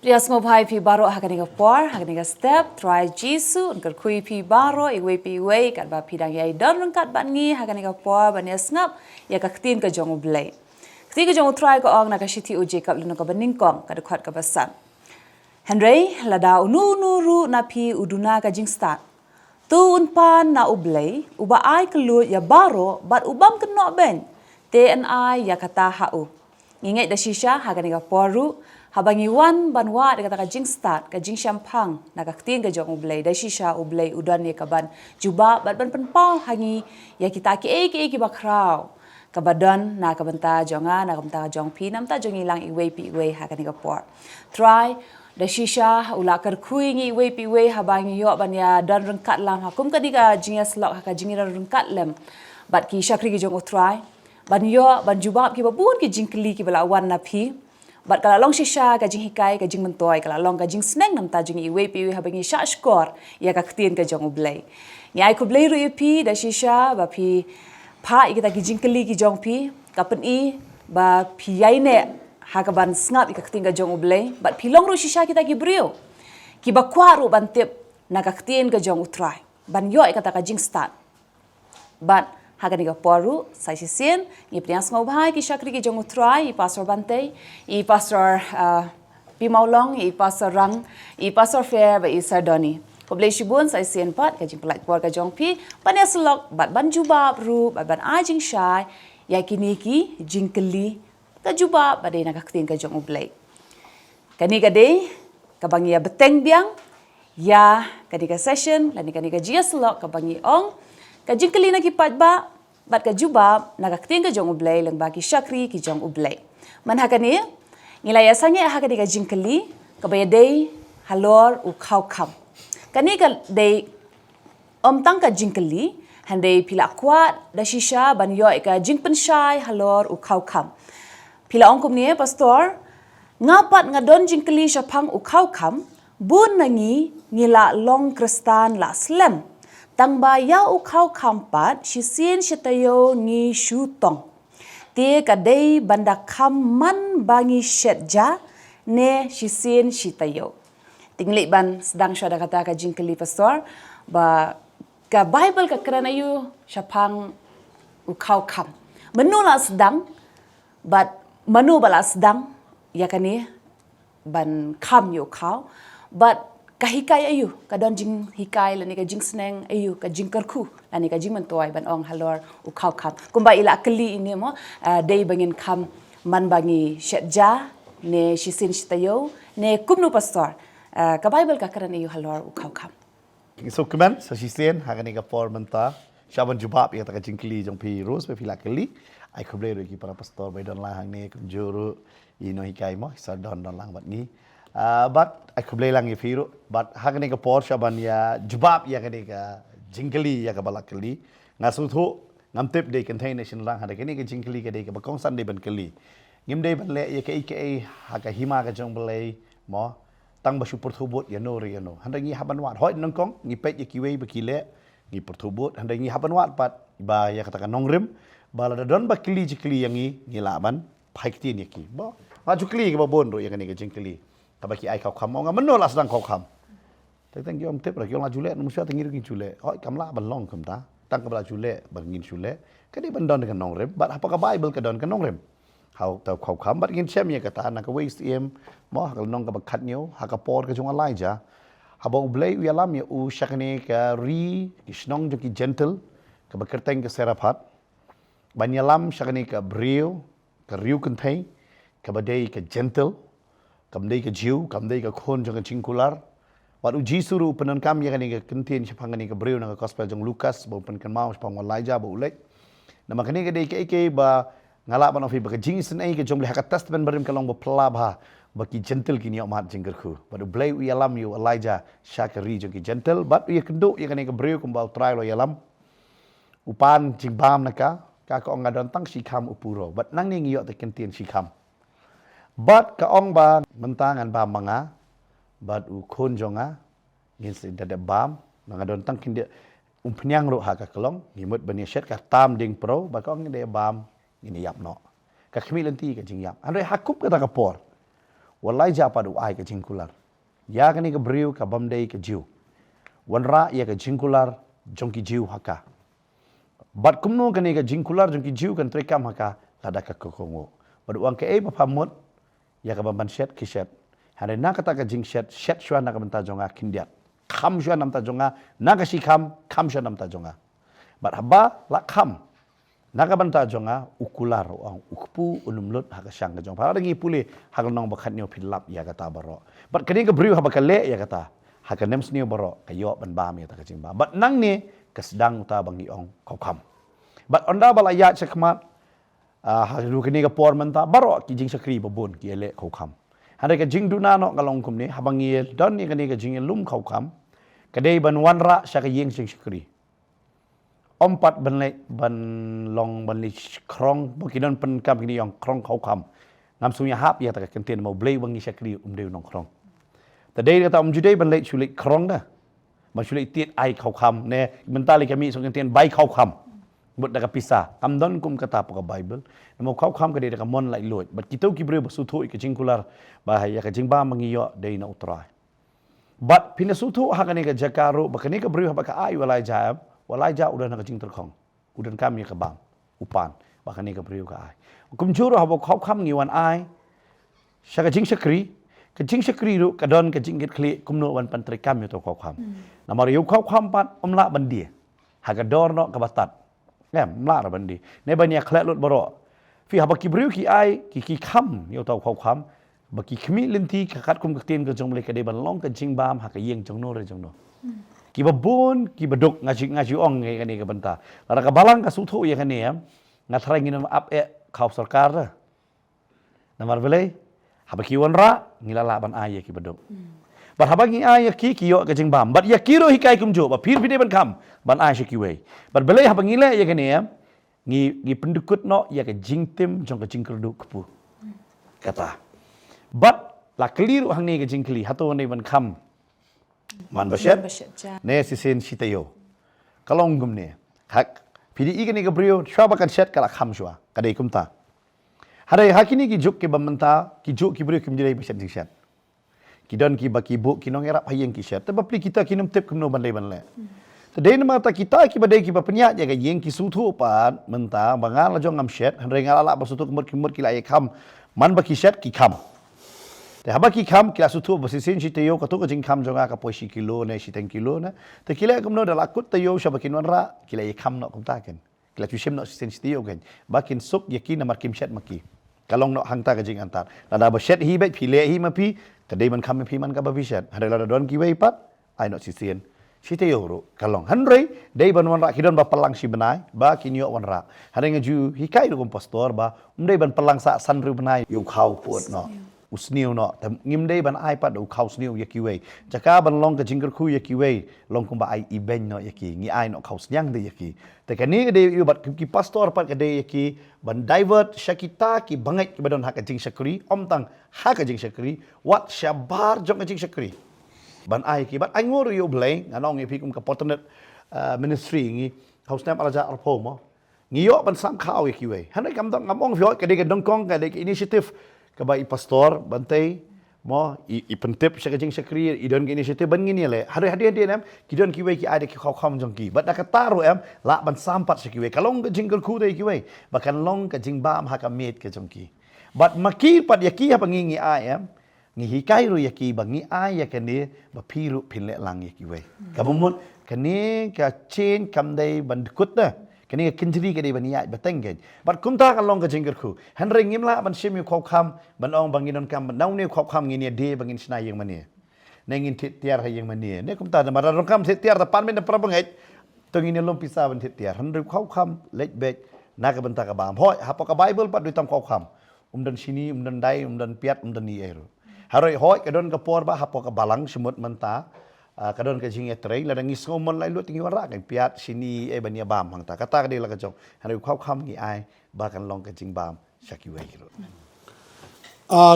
Priasmo bhai pi baro hakaniga por hakaniga step try jisu unkar kui pi baro iwe kat ba pidang yai don kat ban ngi hakaniga por ban ngap ya kaktin ka jong blai kti ka jong try ko ong na ka shiti uje kap lino ka baning kong ka dekhat ka basan Henry lada unu nuru na pi uduna ka jing start tu unpan na ublai uba ai kelut ya baro bat ubam keno ben TNI ya kata hau ngingai da shisha hakaniga poru habangi wan banwa de kata jing start ka jing champang na ka tin ka jong ublai da shisha ublai udan ye kaban juba bat ban penpau hangi ya kita ki bakrau ka badan na ka banta jonga na ka banta jong pi nam ta jong ilang iwe hakani ka por try da shisha ula kar kui ngi iwe habangi yo ban ya dan rengkat lam hakum ka diga jinga slok ka jingira rengkat lem bat ki shakri ki jong try ban yo ban juba ki babun ki jingkli ki bala wan na pi Bat kalau long shisha ka jing hikai ka jing mentoy kalau long ka jing sneng nam ta jing iwe pi habangi sha skor ya ka ktin ka jong ublai ni ai ku blai ru pi da shisha ba pi pha i kita ki jing keli ki jong pi ka pen i ba pi yai ne ha ka ban snap i ka ktin ka jong ublai bat pi long ru shisha kita ki brio ki ba kwa ru ban tip na ka ktin ka jong utrai ban yo i kata ka jing start bat Hakani ka poru, sai sisien, i prias mau bhai ki shakri ki jong utrai, i pastor bante, i pastor pi maulong, i pastor rang, i pastor fair, ba i sardoni. Koblei shibun sai sien pat, ka jing pelak por ka jong pi, pan selok, bat ban jubab ru, bat ban a jing shai, ya kini ki jing keli, ka jubab, ba de na ka ktin ka jong ublei. Kani ka de, ka bangi ya beteng biang, ya kani ka session, lani kani ka jia selok, ka bangi ong, ka jingkeli na ki patba bat ka jubab na ka kting ka jong ublay lang ba ki shakri ki jong ublay man hakani ngilaya sange hakani ka jingkeli ka bayadei halor u khau kham kani ka dei tang ka jingkeli handei pila kwat da shisha ban yo ka jingpen shai halor u khau kham pila ongkum ni pastor ngapat ngadon jingkeli shapang u khau kham bun nangi ngila long kristan la slem Tangba ya ukau kampat shisien shitayo ngi shutong. Tie kadai banda kaman bangi shetja ne shisien shitayo. Tinglik ban sedang syada kata ka jingkeli pastor ba ka Bible ka kerana yu syapang ukau kam. Menula sedang but menu bala sedang ya kani ban kam yu kau but kahikai ayu kadon jing hikai lani ka jing sneng ayu ka jing kerku lani ka jing mentoy ban ong halor u khau kham kumba ila keli ini mo dei bangin kham man bangi shetja ne shisin shtayo ne kumnu pastor ka Bible ka karan ayu halor u khau kham so keman sa shisen hakani ka por menta shaban jubab ya ta ka jing keli jong pi rose pe pila keli ai khoble ro ki para pastor bai don la hang ne kum juru ino hikai mo sa don lang bat ni but I could play lang ifiru but hakani ka Porsche ban ya jubab ya kani ka jingkeli ya ka balakeli ngasu thu ngamtip de contain nation lang hada kani ka jingkeli ka de ka bakong san de ban keli ngim de ban le ya ka ika haka hima ka jong balai mo tang ba super thubut ya no ri no handa ngi haban wat hoi nang kong ngi pet ya kiwe ba kile ngi perthubut handa ngi haban wat pat ba ya kata ka nongrim bala da don ba keli jikli yang ngi laban phaikti ni ki bo ma jukli ka ba bon ro ya kani ka jingkeli tabaki ai kau kham onga menol asdang kau kham teng yom tip ra yom la jule nu sia tengir kin jule hoi kamla ban long kam ta tang kabla jule bangin jule kadi ban don dengan nong rem bat apakah Bible ka don kan nong rem hau tau kau kham bat ngin chem ya kata na ka waste em mo ha nong ka bakhat nyo ha ka por ka jong Elijah habong blay wi alam ya u shakne ka ri kisnong jo ki gentle ka bakerteng ka seraphat banyalam shakne ka brio ka riu kan thai ka badai ka gentle kamdei ka jiu kamdei ka khon jong chingkular wat uji suru penon kam ya kani ka kentien chapangani ka breu na ka gospel jong Lukas bo pen kan mau chapang Elijah bo ulek na makani ka dei ke ba ngala ban ofi ba ka jing sen ai ka jong le ka testament barim ka long bo pla ba ba ki gentle kini mat jingker khu ba do blai wi alam yu Elijah shakari jong ki gentle but ya kendo ya kani ka breu kum ba try lo yalam upan jing bam na ka ong ngadon tang shikam upuro but nang ni ngiyo te kentien shikam But ka ong ba mentangan ba mga but u khon jonga ngin se dada bam mga don tang kindia Penyang ro ha ka kelong ngimut bani syet ka tam ding pro ba kong de bam ini yap no ka khmi lenti ka jing yap andre hakup ka ta ka por wallahi ja padu ai ka jing kular ya ka ni ka briu ka bam dei ka jiu wanra ya ka jing kular jong ki jiu haka bat kumno ka ni ka jing kular jong ki jiu kan trekam haka lada ka kokongo badu ang ka e pa pamut ya ka bam syet ki syet hare na ka ta ka jing syet shwan na ka banta jonga kindiat kham shwan nam ta jonga naga si kham shwan nam ta jonga bat haba la kham naga banta jonga ukular ang ukpu unumlut ha ka syang ka jong pa ringi puli ha ka nong bakhat nyo philap ya kata baro bat kani ka briu ha ba ka le ya kata ha ka nem snio baro ka yo ban ba mi ta ka jing ba bat nang ni ka sedang ta bangi ong kau kham bat onda bala ya chakmat ha lu kani ka por man ta baro ki jing sakri babon ki ele kau kham hare ka jing duna no kalong kum ni habangi don ni kani ka jing lum kau kham kadai ban wanra sya ka yeng sing syukri ompat ban le ban long ban li krong bukinan pen kam kini yang krong kau kam ngam sunya hap ya ta kenten mau blei wangi syukri deu nong krong tadai kata judai ban le chulik krong dah ma chulik tiet ai kau kam ne mentali kami song kenten bai kau kam but da ka pisa am don kum kata pa ka bible mo kau kam kadai da ka mon lai lot but kitau ki bre basu tho ka jingkular ba ya ka jingba mangiyo dei na utrai But pinasutu hakani ka jakaru bakani ka beri habaka ai walai ja udah nak jing terkong udan kami ka bam upan bakani ka beri ka ai kum juru habak khau kham ngiwan ai sya ka jing syakri ru ka don ka jing git kli kum no wan pantri kami to khau kham namar yu khau kham pat omla bandi haga dor no ka batat mla ra bandi ne bania khlet lut baro fi habaki beri ki ai ki kham yu to khau kham baki khmi lenti ka kat kum ka tin ka jong le ka de ban long ka jing bam ha ka yeng jong no re jong no ki babon ki baduk ngaji ong ngai ka ni ka banta la ka balang ka suthu ya ka ni nga thrang in ap e khau sarkar ra namar bele habaki wanra ngilala ban ay ki baduk bat habaki ay ki yo ka jing bam bat ya kiro hikai kum jo ba phir phide ban kham ban ay shi ki we bat bele habangi le ya ka ni ngi pendukut no ya ka jing tim jong ka jing kerdu kupu kata But la keliru hang ni ke jingkli hato ni ban kham man basyat ne sisin sitayo kalong gum ne hak pidi i ni ke brio shwa kan shat kala kham shwa kadai kumta hare hakini ki juk ke bamanta ki juk ki brio kim jilai basyat shat ki don ki baki bu ki nong erap hayeng ki shat tapi kita kinum tip kumno ban le Tadai nama ta kita ki badai ki bapenya ya ga yeng ki suthu pat menta bangal la jong ngam shat hare ngala basutu kumut ki la kham man baki shat ki kham Te habaki kham kila sutu basisin si teyo ka to ka jing kham jonga ka poisi kilo ne si 10 kilo na te kila kumno da lakut teyo sha bakin wanra kila ye kham no kum ta ken kila tusim no si teyo ken bakin suk yakin na markim shat maki kalong no hang ta ka jing antar da ba shat hi bet phile hi ma phi te dei man kham phi man ka ba vi shat hada la don ki wei pat ai no si sien si teyo ro kalong hanrei dei ban wanra kidon ba pelang si benai ba kinyo wanra hada ngaju hikai ro pastor ba dei ban pelang sa san ru benai yu khau put no usniu no tam ngim dei ban ai pat u khaus niu yakiwe jaka ban long ka jingker khu yakiwe long kum ba ai iben no yaki ngi ai no khaus nyang de yaki te kani ka de yu bat ki pastor pat ka de yaki ban divert syakita ki bangai ki badon hak jing syakri om tang hak jing syakri wat syabar jong jing syakri ban ai ki bat ai ngor yu bleng anong ngi kum ka potnet ministry ngi khaus nam alaja arpo mo ngi yo ban sam khau yakiwe hanai kam dong ngamong vyo ka de ka dongkong ka de initiative kabai pastor bantai mo i pentip sya jing syakri i don ki initiative ban ngini le hari nam ki don ki we ki ada ki khaw kham jong ki bat ka taru em la ban sampat sya ki we kalong ka jingkel khu dei ki we bakan long ka jing bam ha ka met ka jong ki bat maki pat yaki ha bangi ai em ngi hikai ru yaki bangi ai ya kan ni ba phiru phin le lang yaki we ka bumut kani ka chen kam dei ban kut na kani ka kinjri ka dei ban ya bateng gen bat kumta ka long ka jingkel khu han ring ngim la ban sim yu khaw kham ban ong bangin on kam ban naw ne khaw kham ngi ne de bangin snai yang mani nengin tiar ha yang mani ne kumta da mar rong kam tiar da pan men pra bangai tong ini lom pisa ban tiar han ring khaw kham lek bet na ka ban ta ka bam hoi ha pa ka bible pat du tam khaw kham dan sini dan dai dan piat dan ni ero haroi hoi ka don ka por ba ha pa ka balang semut menta kadon ka jing etrei la ngis ngomon lai lu tingi wara kan piat sini bania bam hang ta kata ka de la ka jong han khau kham ngi ai ba kan long ka jing bam syaki wei ro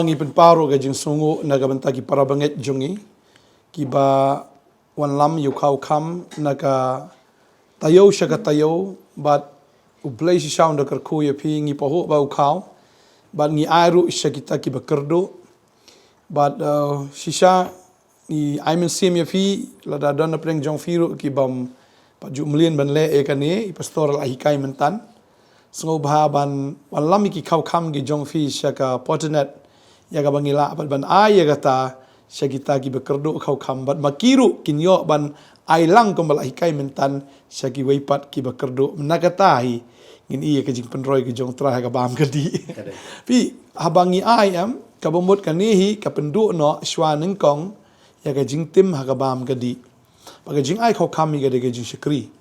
ngi pen paro ka jing sungu na ka banta ki para banget jongi ki ba wan lam yu khau kham na ka tayo siya ka tayo, but ublay si siya unda karkuya pi ngi paho ba ukaw, but ngi airu siya kita ki bakerdo, but si siya ni aimen sim ya pi lada dona preng jong firu ki bam pa jumlien ban le e kani pastoral ahikai mentan. Sengo bahaban walami ki kau kam ki jong fi siya ka potenet ya ka bangila ban ai ya kata siya kita ki bakerdo kau kam but makiru kinyo ban ai lang kembal ahikai mentan siya ki weipat ki bakerdo menakatahi ngin iya ke jing penroy ke jong tra ka bam kadi pi habangi ai am ka bomot kanihi ka pendu no shwa ning kong ya ka jing tim ha ka bam kadi baga jing ai kho kami ga de jing shikri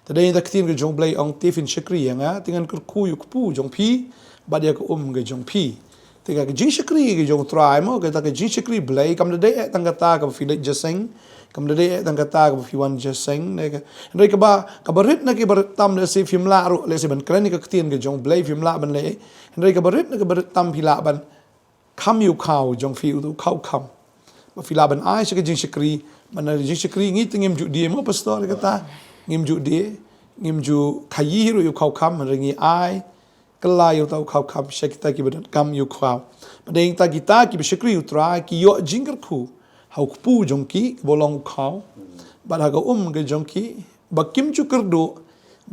tadai da ktin ke jong blai ong tifin shikri nga tingan kur ku yu pu jong pi bad ya ka ga jong pi tiga ke jing shikri ke jong tra mo ka ta ke jing shikri blai kam de tangata ka fi jaseng kam de tangata ka fi wan jaseng ne ka ba rit na ke bar tam le si film la ru le si ban kran ka ktin ke jong blai film la ban le ne ka barit na ke bar tam fi la ban kam yu khau jong fi u khau kam ba fi la ban ai se ke jing shikri man jing shikri ngi tingim ju die mo pastor ka ta ngim ju die ngim ju khayi ru yu khau kam ngi ai kala yu tau khau kam shekta ki ban kam yu khau ba ding ta kita ki shikri u tra ki yo jingar khu hau pu jong ki bolong khau bat ha ga ke jong ki ba kim chu kerdo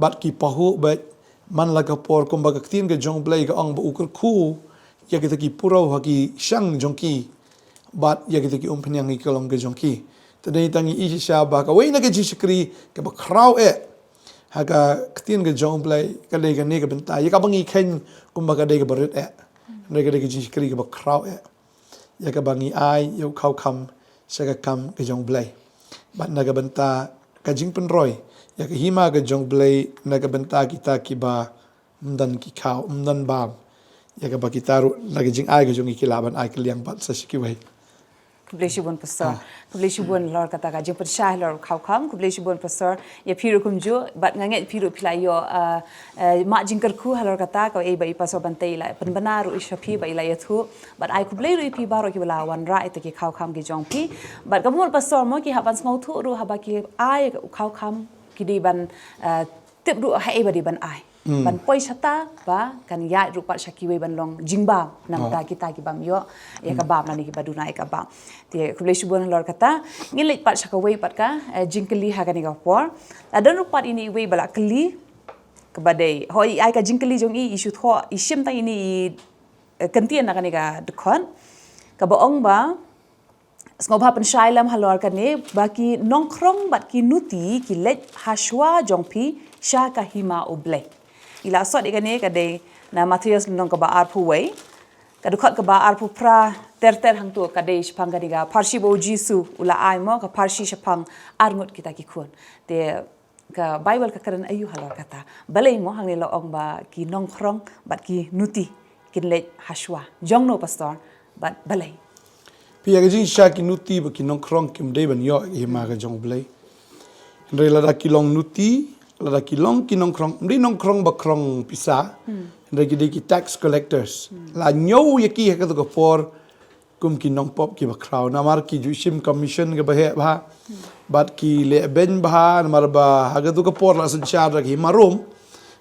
bat ki pahu ba man la ka por kom ba ka tin ke jong blai ka ong ba ukur khu ya kita ki purau ha ki shang jong ki bat ya kita ki penyang ki kolong ke jong ki tadai tangi i sha ba ka wei na ke jishkri ke ba krau ha ka tin ke jong blai ka le ka ne ka benta ya ka bangi khen kom ba ka de ka barit ne ka de ke jishkri ke ba krau ya ka bangi ai yo khau kham sa ka kam ke jong blai bat na ka benta ka jing penroy ya ka hima ka jong blai na ka benta kita ki ba mdan ki khau mdan bam ya ka ba kita ru na ka jing ai ka jong ikilaban ai ka liang bat sa sikiwai Kublesi bun pastor, kublesi bun lor kata ka jemput syah lor kau kam, kublesi bun pastor ya piru kumju, bat nganget piru pilayo mak jingkar ku halor kata kau ba pastor bantai la penbenar ru ishapi ba ila yathu, bat ai kublei ru pi baro ki belawan ra itu ki kau kam ki jongpi, bat kamu pastor mo ki haban smau thu ru haba ki ai kau kam ki di ban tip ru hai ba di ban ai. Ban poi chata ba kan ya rupa shakiwe ban long jingba nam ta kita ki bam yo ya ka bam nani ki baduna ka bam ti kublesi bon lor kata ngilai pat shakawe pat ka jingkeli ha kan ga por adan rupat ini we bala keli ke badai hoi ai ka jingkeli jong i isu tho isim ta ini kentian kan ga dekon ka baong ba Sngobha penshailam halor kane baki nongkrong bat ki nuti ki let hashwa jongpi sha ka hima oble ila sot ikane kade na Matthias nong ka ba arpu wei kadukhat ka ba arpu pra ter hang tu kade shpang kadiga parshi bo jisu ula ai mo ka parshi shpang arngut kita ki khun te ka bible ka karan ayu halor kata balai mo hang lo ong ba ki nongkrong bat ki nuti kin let hashwa jongno pastor bat balai Pia ka jing sha ki nuti ba ki nongkrong kim de ban yo hi ma ka jong blai re la da ki long nuti la da ki long ki nongkrong mri nongkrong ba krong pisa re ki de ki tax collectors la nyo ye ki ka to ko for kum ki nong pop ki ba kraw na mar ki ju sim commission ka ba he ba bat ki le ben ba na mar ba ha ka to ko por la san cha ra ki marum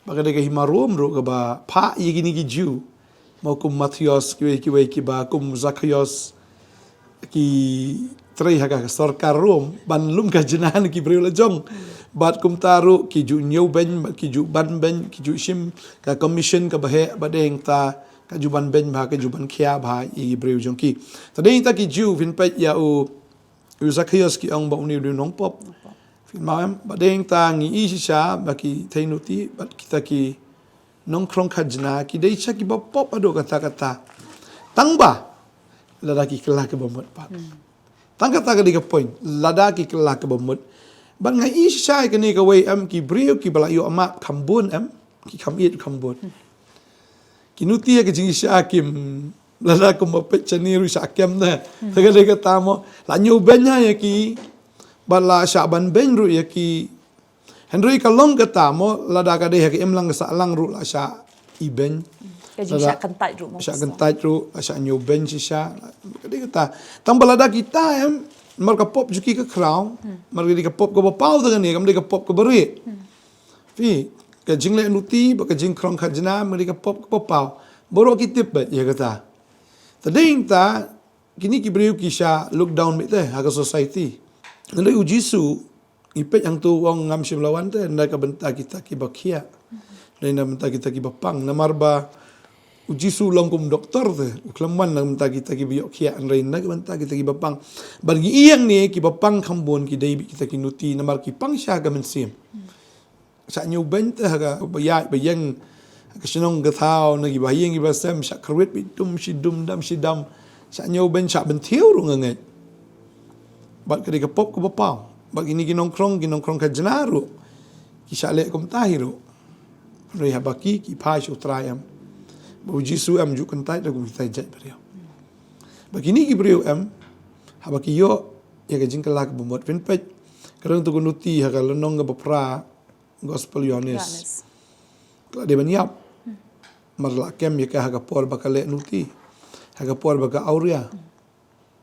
ba ka de ki marum ro ka ba pha ye ki ni ki ju mo kum Matthias ki ba kum Zacchaeus ki trai haga sarkar rom ban lum ka jenan ki breu la jong bat kum taru ki ju nyau ben ki ju ban ben ki ju sim ka commission ka bahe badeng ta ka ju ban ben ba ka ju ban khia ba i breu jong ki tadeng ta ki ju vin pe ya u Zacchaeus ki ong ba uni du nong pop fin ma badeng ta ngi i sha ba ki thainuti bat kita ki nong krong khajna ki dei cha ki ba pop ado kata tang ba ladaki kelah ke bomot pat tangka ta ka point ladaki kelah ke bomot ban ngai isai ke ni ka wei am ki brio ki bala yo ama khambun am ki khamit khambun ki nuti ke jing isha kim lada ko mapet chani ru sakem na ta ka ta mo la nyu benya ya ki bala sha ban ben ru ya ki henry ka long ka ta mo lada ka de ka em lang sa lang ru la sha i ben Syak kentai ru mo. Syak kentai ru, syak new bench sya. Kadi kata, tang balada kita marka pop juki ke crown, marka di ka pop ko pau dengan ni, kam di ka pop ko beri. Pi ke jing le nuti ba ke jing krong khajna mereka pop ke pau. Borok kitip bet ya kata. Tading ta kini ki beriu kisah lockdown mit teh haga society. Nalai ujisu ipet yang tu wong ngam sim lawan teh ndak ka benta kita ki bakia. Ndak benta kita ki bapang namarba ujisu longkum doktor teh uklaman nak benta kita ki biok kia nrai ndak benta kita ki bapang. Bagi iyang ni ki bapang kambon ki dai kita ki nuti namar ki pang sya ga mensim. Sa nyu benta haga bayang kesenong gathau nagi bayang gi basam syak kerwet bitum sidum dam sidam syak nyu ben syak bentiu runganget bat kedi ke pop ke bapau bag ini ginongkrong ka jenaru ki syak lek kum tahiru rei habaki ki pai su trayam buji su am ju kentai da kum tai jat beriau begini ki beriau am habaki yo ya ga jingkala ke bomot penpet kerang tu gunuti ha ka lenong ga bapra gospel yones kalau dia baniap marla kem ya ka haga por bakale nuti haga por baga auria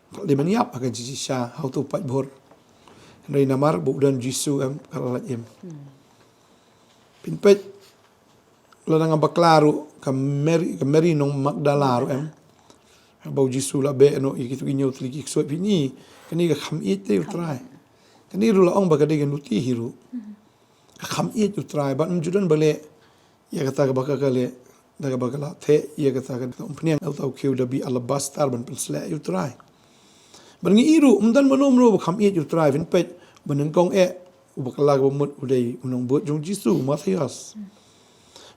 kalau dia baniap haga jisha how to pat bor rei namar bu dan jisu am kala em pinpet lanang baklaru kameri nong magdalaru em bau jisu la be no ikitu inyo triki so pini kani ga kham ite utrai kani ru la ong baga de nuti hiru kham ite utrai ban judan bale ya kata ka baka kale daga bagala the ya kata ka company au tau kiu da bi alabastar ban pensle you try ban ngi iru umdan manom ro kham ye you try vin pet ban kong ubakala ka mut udai unong bot jong jisu mathias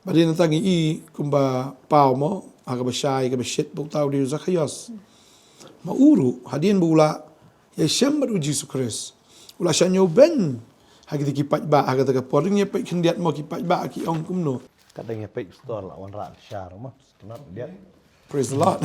badin tangi i kumba pau mo aga bashai ka bashit bu tau di zakhias ma uru hadin bula ya shembar jisu kris ula shanyo ben hagi ki pat ba aga ta poring ye pet khindiat mo ki pat ba ki ong kumno kadang ya pek store lawan rak syar mah kenal dia praise the Lord.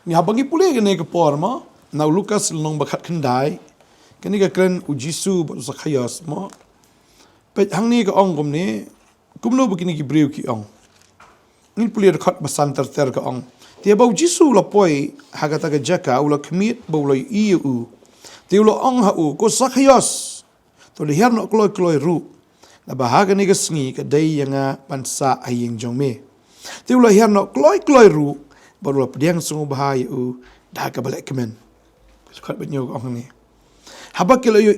Ni habangi pule kene ke porma na Lukas long bakat kendai kene ka kren ujisu ba Zakhias mo pet hang ni ka ong kum ni kumno begini ki breu ki ong ni pule rekat basan ter ka ong dia bau jisu la poi hagata ka jaka ula kmit bau la iu dia ula ong ha u ko Zakhias to le herno kloi ru la bahaga ni ka sngi ka dai yanga pansa ayeng jongme dia ula herno kloi ru baru pediang sungu bahaya dah ka balik kemen kat benyo ong ni haba kilo yo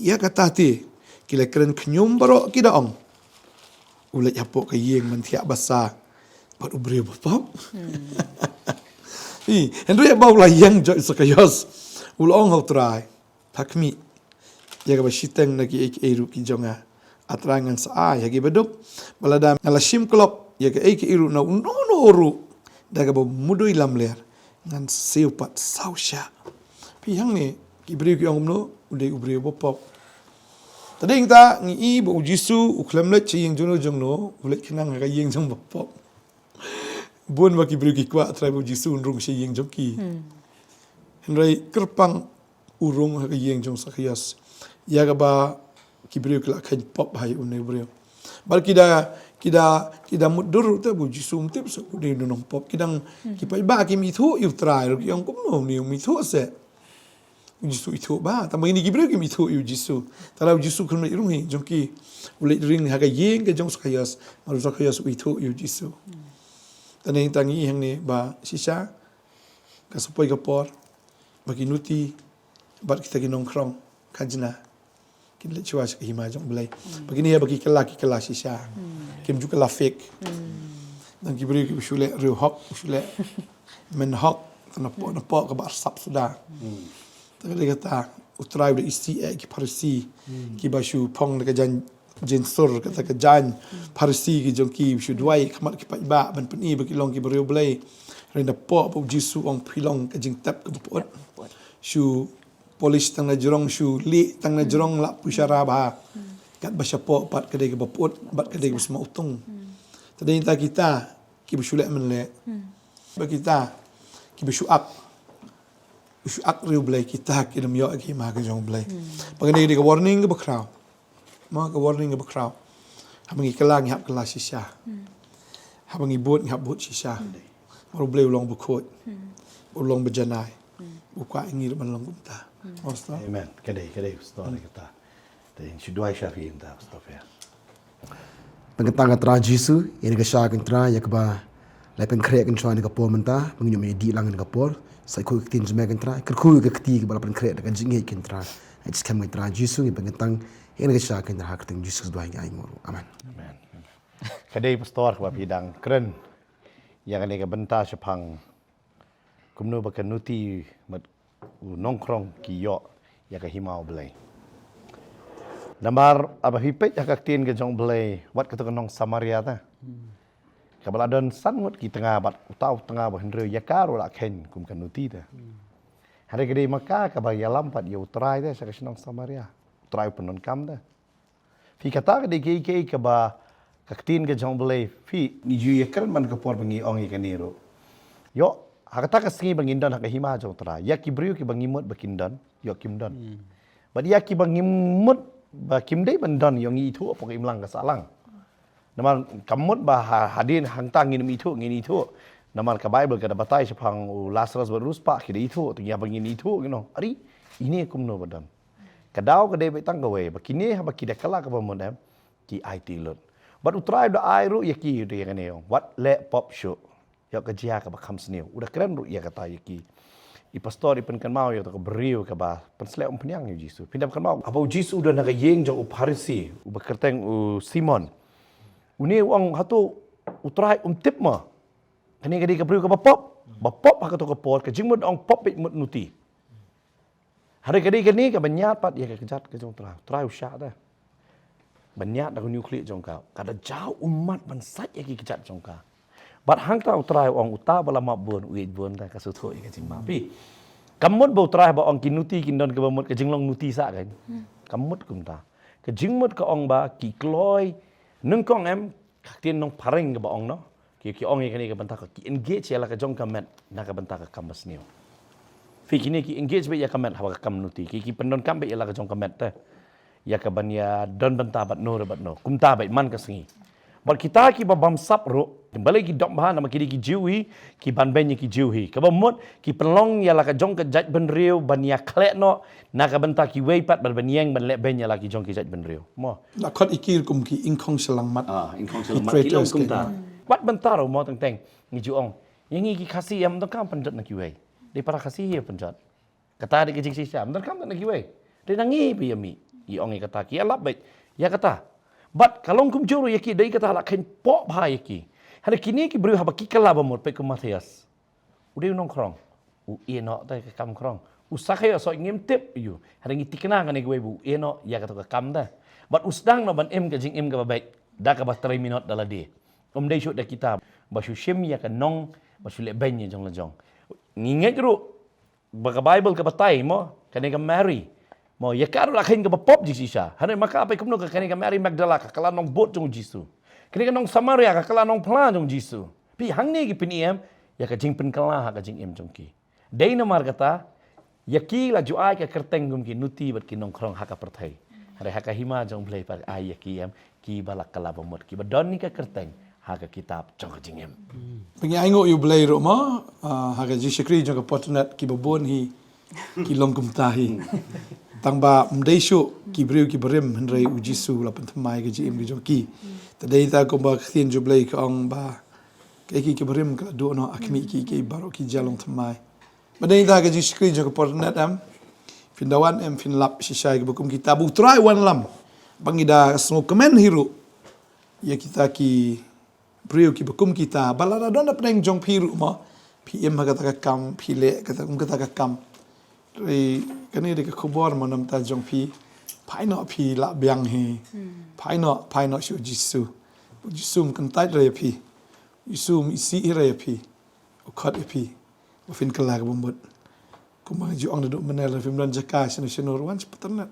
ya kata ti kila keren kenyum barok kida ong ulat yapok ke yeng mantiak basa bat ubri bapap henry bau la yang jo sakayos ulong hau try takmi ya ka basiteng nagi ek eru ki jonga atrangan sa ya gi beduk balada ngalashim klop ya ka ek eru na no ru daga bo mudoi lamler ngan seupat sausha pi hang ni ki bri ki ong no udai ubri bapap tading ta ngi i bo jisu uklam le chi yeng jono jong no ulet kinang ga yeng jong bapap bon ba ki bri ki kwa trai bo jisu rung chi yeng jong ki henrai kerpang urung ga yeng jong Zakhias ya ga ba ki bri ki la khan pop hai unai bri bal kida mudur te bu jisu mtip so de nong pop kidang ki pai ba ki mi thu yu trai ro ki ong kum no ni mi thu se jisu itu ba ta mangini ki bre ki mi thu yu jisu tara jisu kun mi rung hi jong ki ule ring ha ga yeng ke jong Zakhias maru Zakhias u thu yu jisu taneng tangi hang ni ba sisa ka supoi ka por bagi nuti bat kita ki nong krong kajna kin le chua sa hima jong belai begini ya bagi kela sisa kim juga la fake dan ki beri ki shule real hok shule men hok na po ka bar sap sudah tadi kata utrai de isti ki parsi ki bashu pong de jan jinsur kata ka jan parsi ki jong ki shu duai khamat ki pa ba ban pani bagi long ki beri belai renda po jisu ong pilong ka jing tap ka pot shu polish tang na jurong shu li tang na jurong la pushara ba kat basyapo pat kedai ke baput bat kedai ke semua utung tadi kita ki bersulek menle bagi kita ki bersuak riu belai kita ki dem yo ki ma ke jong belai bagi ni ke warning ke bakrau mo ka warning ga crowd habangi kelang hap kelas shisha habangi bot ngap bot shisha maru bleu long bukot ulong bejanai buka ingir manlong gumta Pastor Amen. Kadai pastor kita. Dan syudai syafi kita pastor ya. Pengetahuan tra Jesu yang ke sya kan tra ya ke ba lepen krek kan tra ni kapor menta menginyo me di lang kan kapor sai ko tin jme kan tra kerku ke keti ke balapan krek kan jingi kan tra it's kam kan tra Jesu ni pengetahuan yang ke sya kan tra hakting Jesu dua ngai ngoro amen Amen. Kadai pastor kwa bidang keren. Yang ini ke benta sepang kumno bakanuti mat nongkrong kiyo ya ke himau belai. Namar apa hipet ya kaktin ke jong belai wat ketuk nong Samaria ta. Kabaladon sanwat ki tengah bat utau tengah bah hendro ya karo la ken kum kanuti ta. Hari gede maka kabaya lampat ya utrai ta sa nong Samaria. Utrai penon kam ta. Fi kata ke de ke ba kaktin ke jong belai fi ni ju ya keren man kapor bangi ong ikaniro. Yo hakata ka singi bangindon hak hima jong tra ya kibriu ki bangimut bakindan yo kimdon bad ya ki bangimut ba kimdei bandon yo ngi thu pok imlang ka salang namal kamut ba hadin hangtang ngin mi thu ngin itu namal ka bible ka batai sepang Lazarus berus pa ki itu tu ya bangin itu gino ari ini kumno badan kadau ka de betang ka we bakine ha bakida kala ka pamodam ki IT lot bad utrai do airu ya ki de ya kaneo what le pop show ya kerja ke bakam seniu udah keren ru ya kata yaki i pastor ipen kan mau ya to beriu ke ba penslek penyang ya Jesu pindah kan mau apa Jesu udah naga yeng jong Parisi u bekerteng u Simon uni wang hatu utrai tip ma kani gadi ke beriu ke bapop ha to ke pot ke jingmut ong pop bit mut nuti hari gadi kani ke banyat pat ya ke kejat ke jong trai usah dah banyat dah nuklear jong kau kada jauh umat bansat ya ke kejat jong kau bat hang tau trai ong uta bala mabun uit bun ta kasutho i kajing mapi kamut bau trai ba ong kinuti kindon ke bamut ke jinglong nuti sa kan kamut kum ta ke jingmut ke ong ba ki kloi nung kong em kaktin nong pareng ke ba ong no ki ong i kani ke banta ki engage ya la ke jong kamet na ke banta ke kamas niu fi kini ki engage be ya kamet ha ka kam nuti ki pendon kam be ya la ke jong kamet ta ya ka ban ya don banta bat no kum ta ba man ka singi bat kita ki babam sap ro kembali ki dok bahan nama kiri ki jiwi ki ban benye ki jiwi ka bamut ki pelong ya la ka jong ka jaj ben riu ban ya klek no na ka benta ki wei pat ban yeng ban le ben ya la ki jong ki jaj ben riu mo la khot ikir kum ki ingkong selang mat ingkong selamat ki long kum ta wat benta ro mo teng teng ni ju ong yang ki kasi yam to kam penjat na ki wei de para kasi ye penjat kata de ki jing si syam to kam na ki wei de nangi bi yami i ong kata ki alap bet ya kata but kalong kum juru yaki dai kata la ken pok bha yaki hari kini ki beri haba ki kala bamut pe ke Matias udah nong krong u eno ta ke kam krong usakhe so ngim tip yu hari ngi tikna ngane gue bu eno ya kata ke kam da but usdang no ban em ke jing em ke baik da ka ba 3 minut dala de dai shoot da kita ba shu shim ya ka nong ba shu le ben ye jong la jong nginget ru ba ka bible ke batai mo kane ka Mary mo ya karo la khen ke ba pop jisisa hari maka apa kumno ka kane ka Mary Magdala ka kala nong bot jong Jisu kini kan nong Samaria ka kala nong plan jong Jisu pi hang ni ki piniem ya ka jing pen kala ha ka jing em jong ki dei na mar kata ya ki la ju ai ka kerteng gum ki nuti bat ki nong krong ha ka perthai hari ha ka hima jong blai pa ai ya ki em ki balak kala bamot ki badon ni ka kerteng ha ka kitab jong ka jing em pengi aingo yu blai ro ma ha ka ji shikri jong ka potnet ki babon hi ki long kum tahi tang ba mdei shu ki briu ki brim hendrai u Jisu la pentamai ka ji em jong ki tadai ta ko ba khin ju blai ka ong ba ki brim ka do no akmi ki baro ki jalong thamai badai ta ka ji shikri jong ka potnet am findawan em fin lap shisai ka bukum kita bu try one lam bangida smo komen hiru ya kita ki briu ki bukum kita balada don apneng jong piru ma pm kata ka kam phile kata ka kam ri kani de ka khobor manam ta jong pi phai no pi la byang he phai no shu Jisu kan tai re pi Jisu mi si re pi o khat pi o fin kala ka bombot kuma ju ong do menel film dan jaka sino ruan sepetan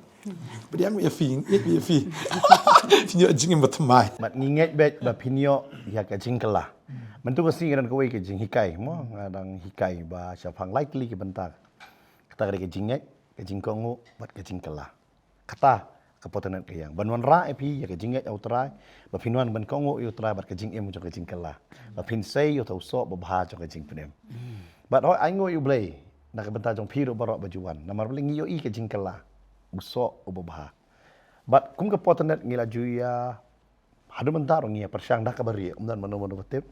beriang ya fi finyo jingin batmai mat nginget bet ba pinyo ya ka jing kala mentu ka singan ka wei ka jing hikai mo ngadang hikai ba syafang likely ki bentar kata ka jing nget ka jing kongo bat ka jing kala kata kepotanan ke yang banwan ra epi ya ke jingat au trai ba pinwan ban kongo eu trai bat ke jing em jo ke jing kala ba pin sei yo tau so ba bha jo ke jing penem bat hoi ai ngo eu blei na ke benta jong piro barok bajuan namar bling yo I ke jing kala uso u ba bha bat kum kepotanan ngila juya hadu mentar ngia persyang dah kabari dan mano tip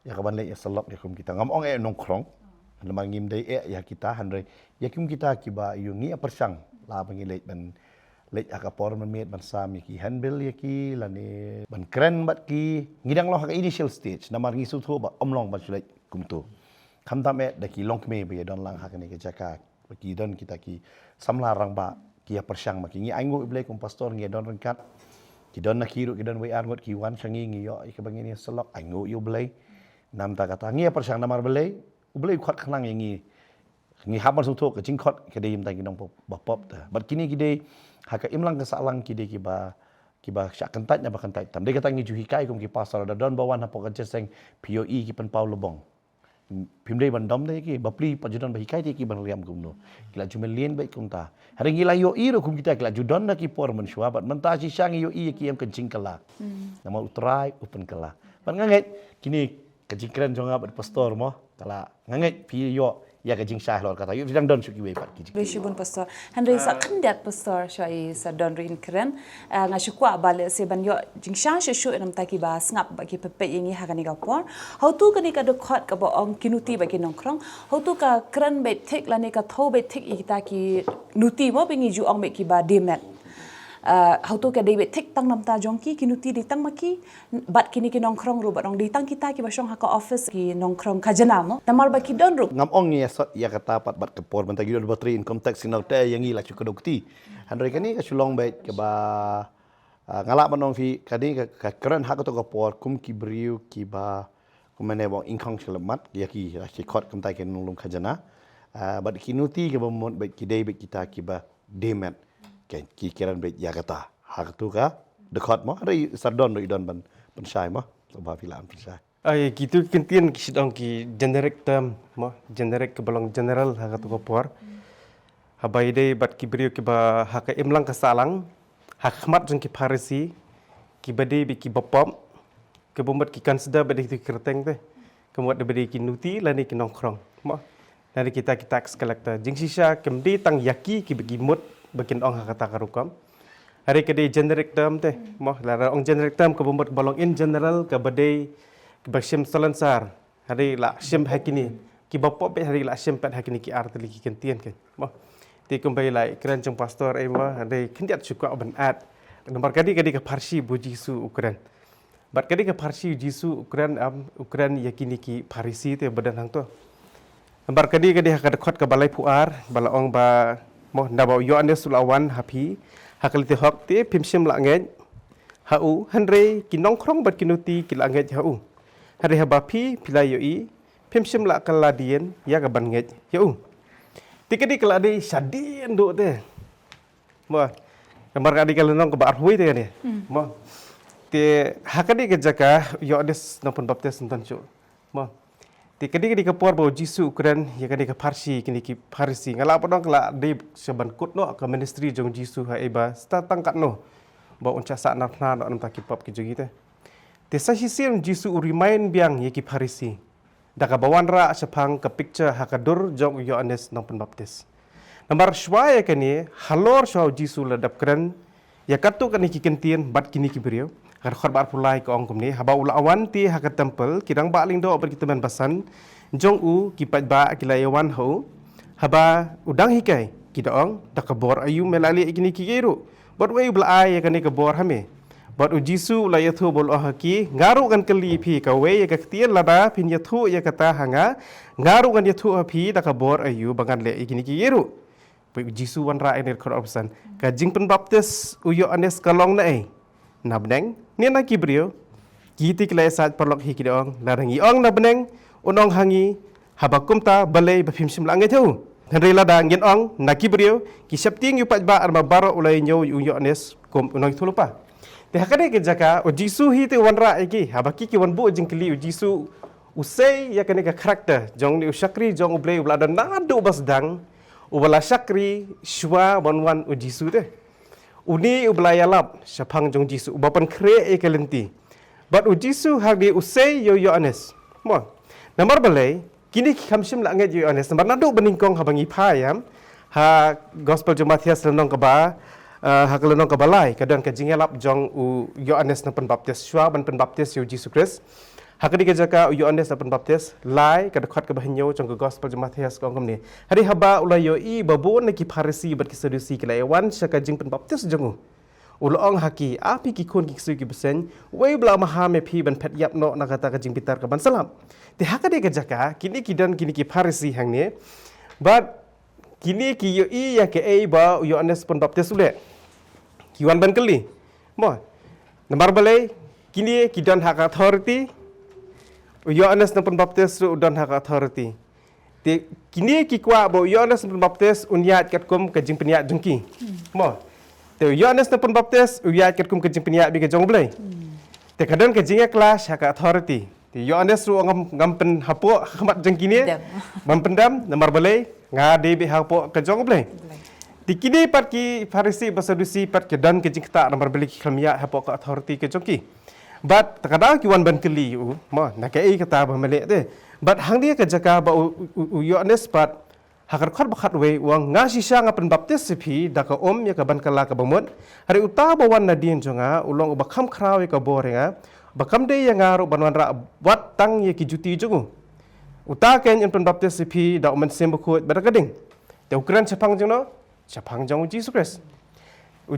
ya kaban le ya selok ya kum kita ngam ong nongkrong lemang ngim dai ya kita handre ya kum kita kiba yu ngia persyang la pangilait ban leit akapor man met ban sam ki handbill ya ki lani ban kren bat ki ngidang loh ka initial stage namar ngi su thu ba omlong ban sulai kum tu kham ta me da ki long me be don lang ha ka jaka ki don kita ki samlarang ba ki ya persyang ma ki ngi aingo ible kum pastor ngi don rengkat ki don nakiru ki don we ar ngot ki wan sangi ngi yo ki bangini selok aingo yu blai nam ta kata ngi persyang namar blai blai khat khnang ngi ngi haban su thu ka jingkhot ke dei mtai ki dong ba pop ta bat kini ki dei haka imlang ke salang ki dei ki ba syak kentat nya ba kentat tam dei kata ngi juhi kai kum ki pasar da don bawan ha pok jeseng POE ki pen pau lobong pim dei ban dom dei ki ba pli pa judon ba hikai dei ki ban riam kum no kila jumen lien bai kum ta hari ngi la yo I ro kum kita kila judon na ki por men shwa bat menta si syang yo I ki em kencing kala nama utrai upen kala ban nganget kini kejingkran jonga bat pastor mo kala nganget pi yo ya ke jing syah lor kata yu sedang don suki wepat ki Rishibun pastor Henry sa kandiat pastor syai sa don rin keren nga syukwa bale se ban yo jing syah shu enam taki ba ngap bagi pepe yengi hakani ka por how tu kani ka dokot ka ba ong kinuti bagi nongkrong how tu ka keren bet tek lani ka tho bet tek kita ki nuti mo bingi ju ong bet ki ba demet how tu ka debet tek tang nam ta jongki kinuti di tang maki bat kini ki nongkrong ru bat ong di tang kita ki ba syong haka office ki nongkrong kajana mo namar ba ki don ru ngam ong ya sot ya kata pat bat kepor mentagi do bateri in konteks sinau te yang ila chukodokti handre kani ka sulong bet ke ba ngalak manong fi kani ka keren hak to kepor kum ki briu ki ba kumane bong ingkong selamat ya ki khot kum tai ken nulung khajana bat kinuti ke bomon bet ki dei bet kita ki ba demet ken ki kiran bet ya kata hak tu ka dekot mo hari sardon do idon ban pensai mo sobha filan pensai Ay gitu kentian kisidang ki generic term mo generic ke belong general haka tu kopor habai dei bat ki brio ki ba haka imlang kasalang hakmat jeng ki parisi ki bade bi ki bopom ke bombat ki consider bade ki kerteng teh kemuat bade ki nuti lani ki nongkrong mo dari kita tax collector jeng sisa kemdi tang yaki ki bagi mut bakin ong haka takarukam hari kedai generic term teh mo lara ong generic term ke bombat balong in general ke bade Bashim Salansar hari la sim hakini ki bapop be hari la sim pat hakini ki art li ki kentian kan mo ti kumbai lai kran jong pastor ema hari kendiat suka ban at nomor kadi ke parsi bu Jisu Ukraine bat kadi ke parsi Jisu Ukraine yakini ki parisi te badan hang to nomor kadi hak dekot ke balai puar bala ong ba mo ndaba yo ande sulawan hapi hakali te hok te pimsim la ngej hau hanre ki nongkrong bat kinuti ki la ngej hau hari habapi pilai yoi pimsim la kaladien ya ka ban ngej yau tikadi kaladi sadin do te mo kamar kadi kalenong ke bar hui te ne mo te hakadi ke jaka yo des nopon baptis nton chu mo tikadi ke por bo Jisu Ukraine ya kadi ke parsi kini ki parsi ngala podong kala de seban kut no ke ministry jong Jisu ha eba sta tangkat no bo unca sa na na no ta ki pop ki jogi te Tesa hisim Jisu remind biang ye ki parisi. Daka bawan ra sepang ke picture hakadur jong Yohanes nang penbaptis. Nambar shwaya kani halor shaw Jisu ladap keren ya katu kani ki kentien bat kini ki beriau. Har khorbar pulai ko ongkum ni haba ula awan ti hakat tempel kirang baling do ber kitaman basan jong u ki pat ba kilayawan ho haba udang hikai ki doong daka bor ayu melali ikini ki geru. Bot wei belai kani ke bor hame. Bat Jisu la yathu bol haki ngaru kan keli phi ka we ya katian lada pin yathu ya kata hanga ngaru kan yathu phi da ka bor ayu bangan le igini ki yeru pe Jisu wan ra ener khor opsan ka jing pen baptis uyo anes kalong na nabneng ni na ki brio ki tik le sat perlok hi ki dong larangi ong nabneng unong hangi habakum ta balai ba phim sim la nge thu henri lada ngin ong na ki brio ki septing yu pat ba arma baro ulai nyo uyo anes kom unong thu lupa Te hakane ke jaka o Jisu hi te wanra eki habaki ki wanbu jingkli o Jisu usai ya kane ka karakter jong ni usyakri jong ublei ubla dan nado basdang ubala syakri shwa wanwan o Jisu te uni ublayalap syapang jong Jisu ubapan kre e kalenti. But u Jisu hagi usay yo Yohanes. Mo. Namar balay kini kamsim la nget Yohanes namar nadu beningkong habang ipayam ha gospel jong Matius lenong kaba ha lenong kabalai kadang kajingelap jong u Yohanes na penbaptis syua ban penbaptis yo Jisu Kristus. Hakadi kejaka Yohanes na penbaptis lai kadakhat kabahinyo jong gospel jong Matius kong kamni. Hari haba ulay yo i babon na ki Pharisi bat ki Sadusi kilaiwan syaka jing penbaptis jong Ulong haki api ki kun ki sui ki besen wei bla mahame phi ban phet yap no na kata ka jing pitar ka ban salam. Ti hakade kejaka kini kidan kini ki Pharisi hang ni. But kini ki yo i ya ke ei ba Yohanes penbaptis ule. Kiwan ban keli. Mo. Nambar balai kini kidan hak authority Yohanes na penbaptis udan hak authority. Ti kini ki kwa bo Yohanes penbaptis unyat kat kum ka jing peniat jengki. Mo. Te Yohanes na penbaptis unyat kat kum ka jing peniat bi ka jong blai. Te kadang ka jing kelas hak authority. Ti Yohanes ru ngam pen hapo khmat jengki ni. Mam pendam nambar balai ngade bi hapo ka jong blai. Ti kini pat ki Pharisi Sadusi pat ke dan ke jing ta nambar balai ki khamia hapo ka authority ke jongki. But takada kiwan ban keli mo nakai kata ba melek te. But hang dia kejaka ba Yohanes pat hakar khat bakhat we wang ngasi sya nga penbaptis sepi daka ya ka ban kala ka bamut. Hari uta bawan nadin jonga ulong bakam krawe ka borenga. Bakam de yang ngaru banwan ra wat tang ye ki juti jongu. Uta ken yang penbaptis sepi da men sembukut badakading. Te ukuran chapang jono chapang jong Jisu Kristus.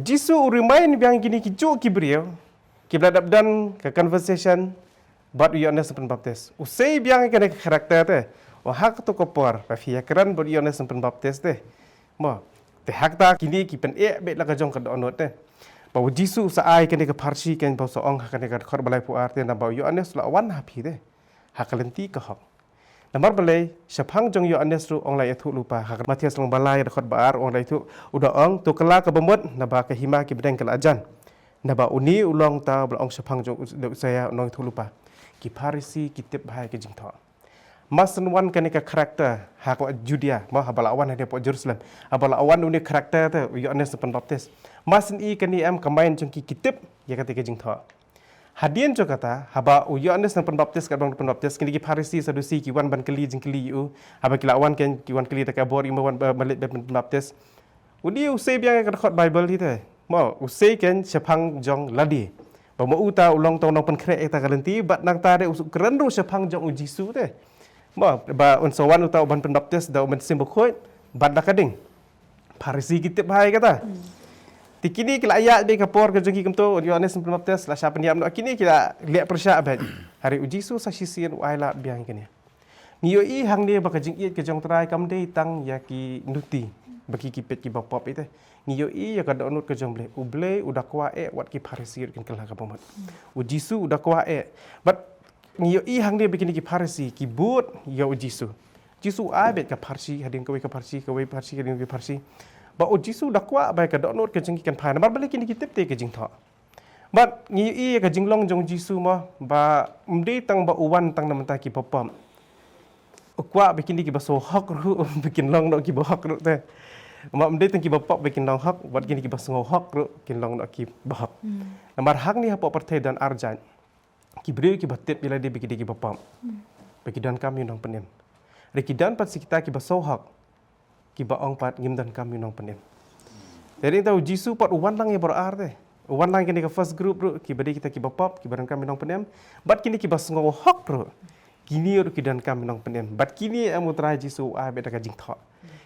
Jisu remind biang gini ki jo ki brio. Kita dan ke conversation buat Yohanes penbaptis. Usai biang kena karakter te. Hak tu kopor. Pafia keran buat Yohanes penbaptis te. Mo. Te hak ta kini kipen bet la kajong ka donot te. Bahawa Jisu saai kena ke Parsi kan bahawa seorang kena ke khot balai puar te na bahawa Yohanes la wan hapi te. Hak lenti ke hak. Namar balai syapang jong Yohanes ru ong lai thu lupa. Hak Matius long balai khot baar ong lai thu udah ong tu kela ke bemut na ba ke hima ki bedeng kelajan. Naba uni ulong ta belong syapang jong saya nong thu lupa. Ki Pharisi kitip bahai ke jingtho. Masen wan kene ka karakter hak Judea ma habalawan hade po Jerusalem. Habalawan uni karakter te Yohanes penbaptis. Masen i kene am kamain jong ki kitip ya kate ke jingtho. Hadian jo kata haba Yohanes penbaptis ka bang penbaptis kene ki Pharisi Sadusi ki wan ban keli jing keli u haba kilawan ken ki wan keli ta ka bor imawan balik penbaptis. Udi usai biang ka khot Bible hi te. Mo usai ken syapang jong ladi. Ba mo uta ulong tong nong pen kre ta kalenti bat nang ta de usuk keren ru syapang jong Jisu te. Mo ba unsawan uta ban penbaptis da men simbuk khoi bat da kading. Pharisi kitip hai kata. Ti kini kila ayat be kapor ke jong ki kemto Yohanes penbaptis la syap niam no kini kila liat persya abad. Hari Jisu sa sisian waila biang kene. Ngiyo i hang dia ba ka jing it ke jong trai kam de tang ya ki nuti. Bagi kipet ki bapop itu. Ngiyo i ya kada onut ke jong ble udah kwa wat ki Pharisi ken kala ka pamat. Jisu udah kwa but ngiyo i hang dia bikin ki Pharisi ki but ya Jisu. Jisu abet ka Pharisi hadin ka Pharisi hadin ka Pharisi. Ba Jisu udah kwa ba kada onut ke jong ki kan phan bar balik ni kitip te ke jing tho. But ngiyo i ka jinglong jong Jisu ma ba mde tang ba uwan tang namanta ki papam. Kwa bikin ki baso hak ru bikin long no ki ba hak ru te. Mak mendai tengki bapak bikin long hak, buat gini kita sengau hak, kin long nak ki bahak. Namar hak ni apa partai dan arjan. Ki beri ki batet bila dia bikin ki bapak. Bagi dan kami nong penem. Reki dan pat sikita ki basau hak. Ki baong pat ngim dan kami nong penem. Jadi tahu Jisu pat uwan lang ya berar teh. Uwan lang kini ke first group ki beri kita ki bapak, ki badan kami nong penem. Bat kini ki basengau hak Kini ki dan kami nong penem. Bat kini amu trai Jisu beda ka jing tho.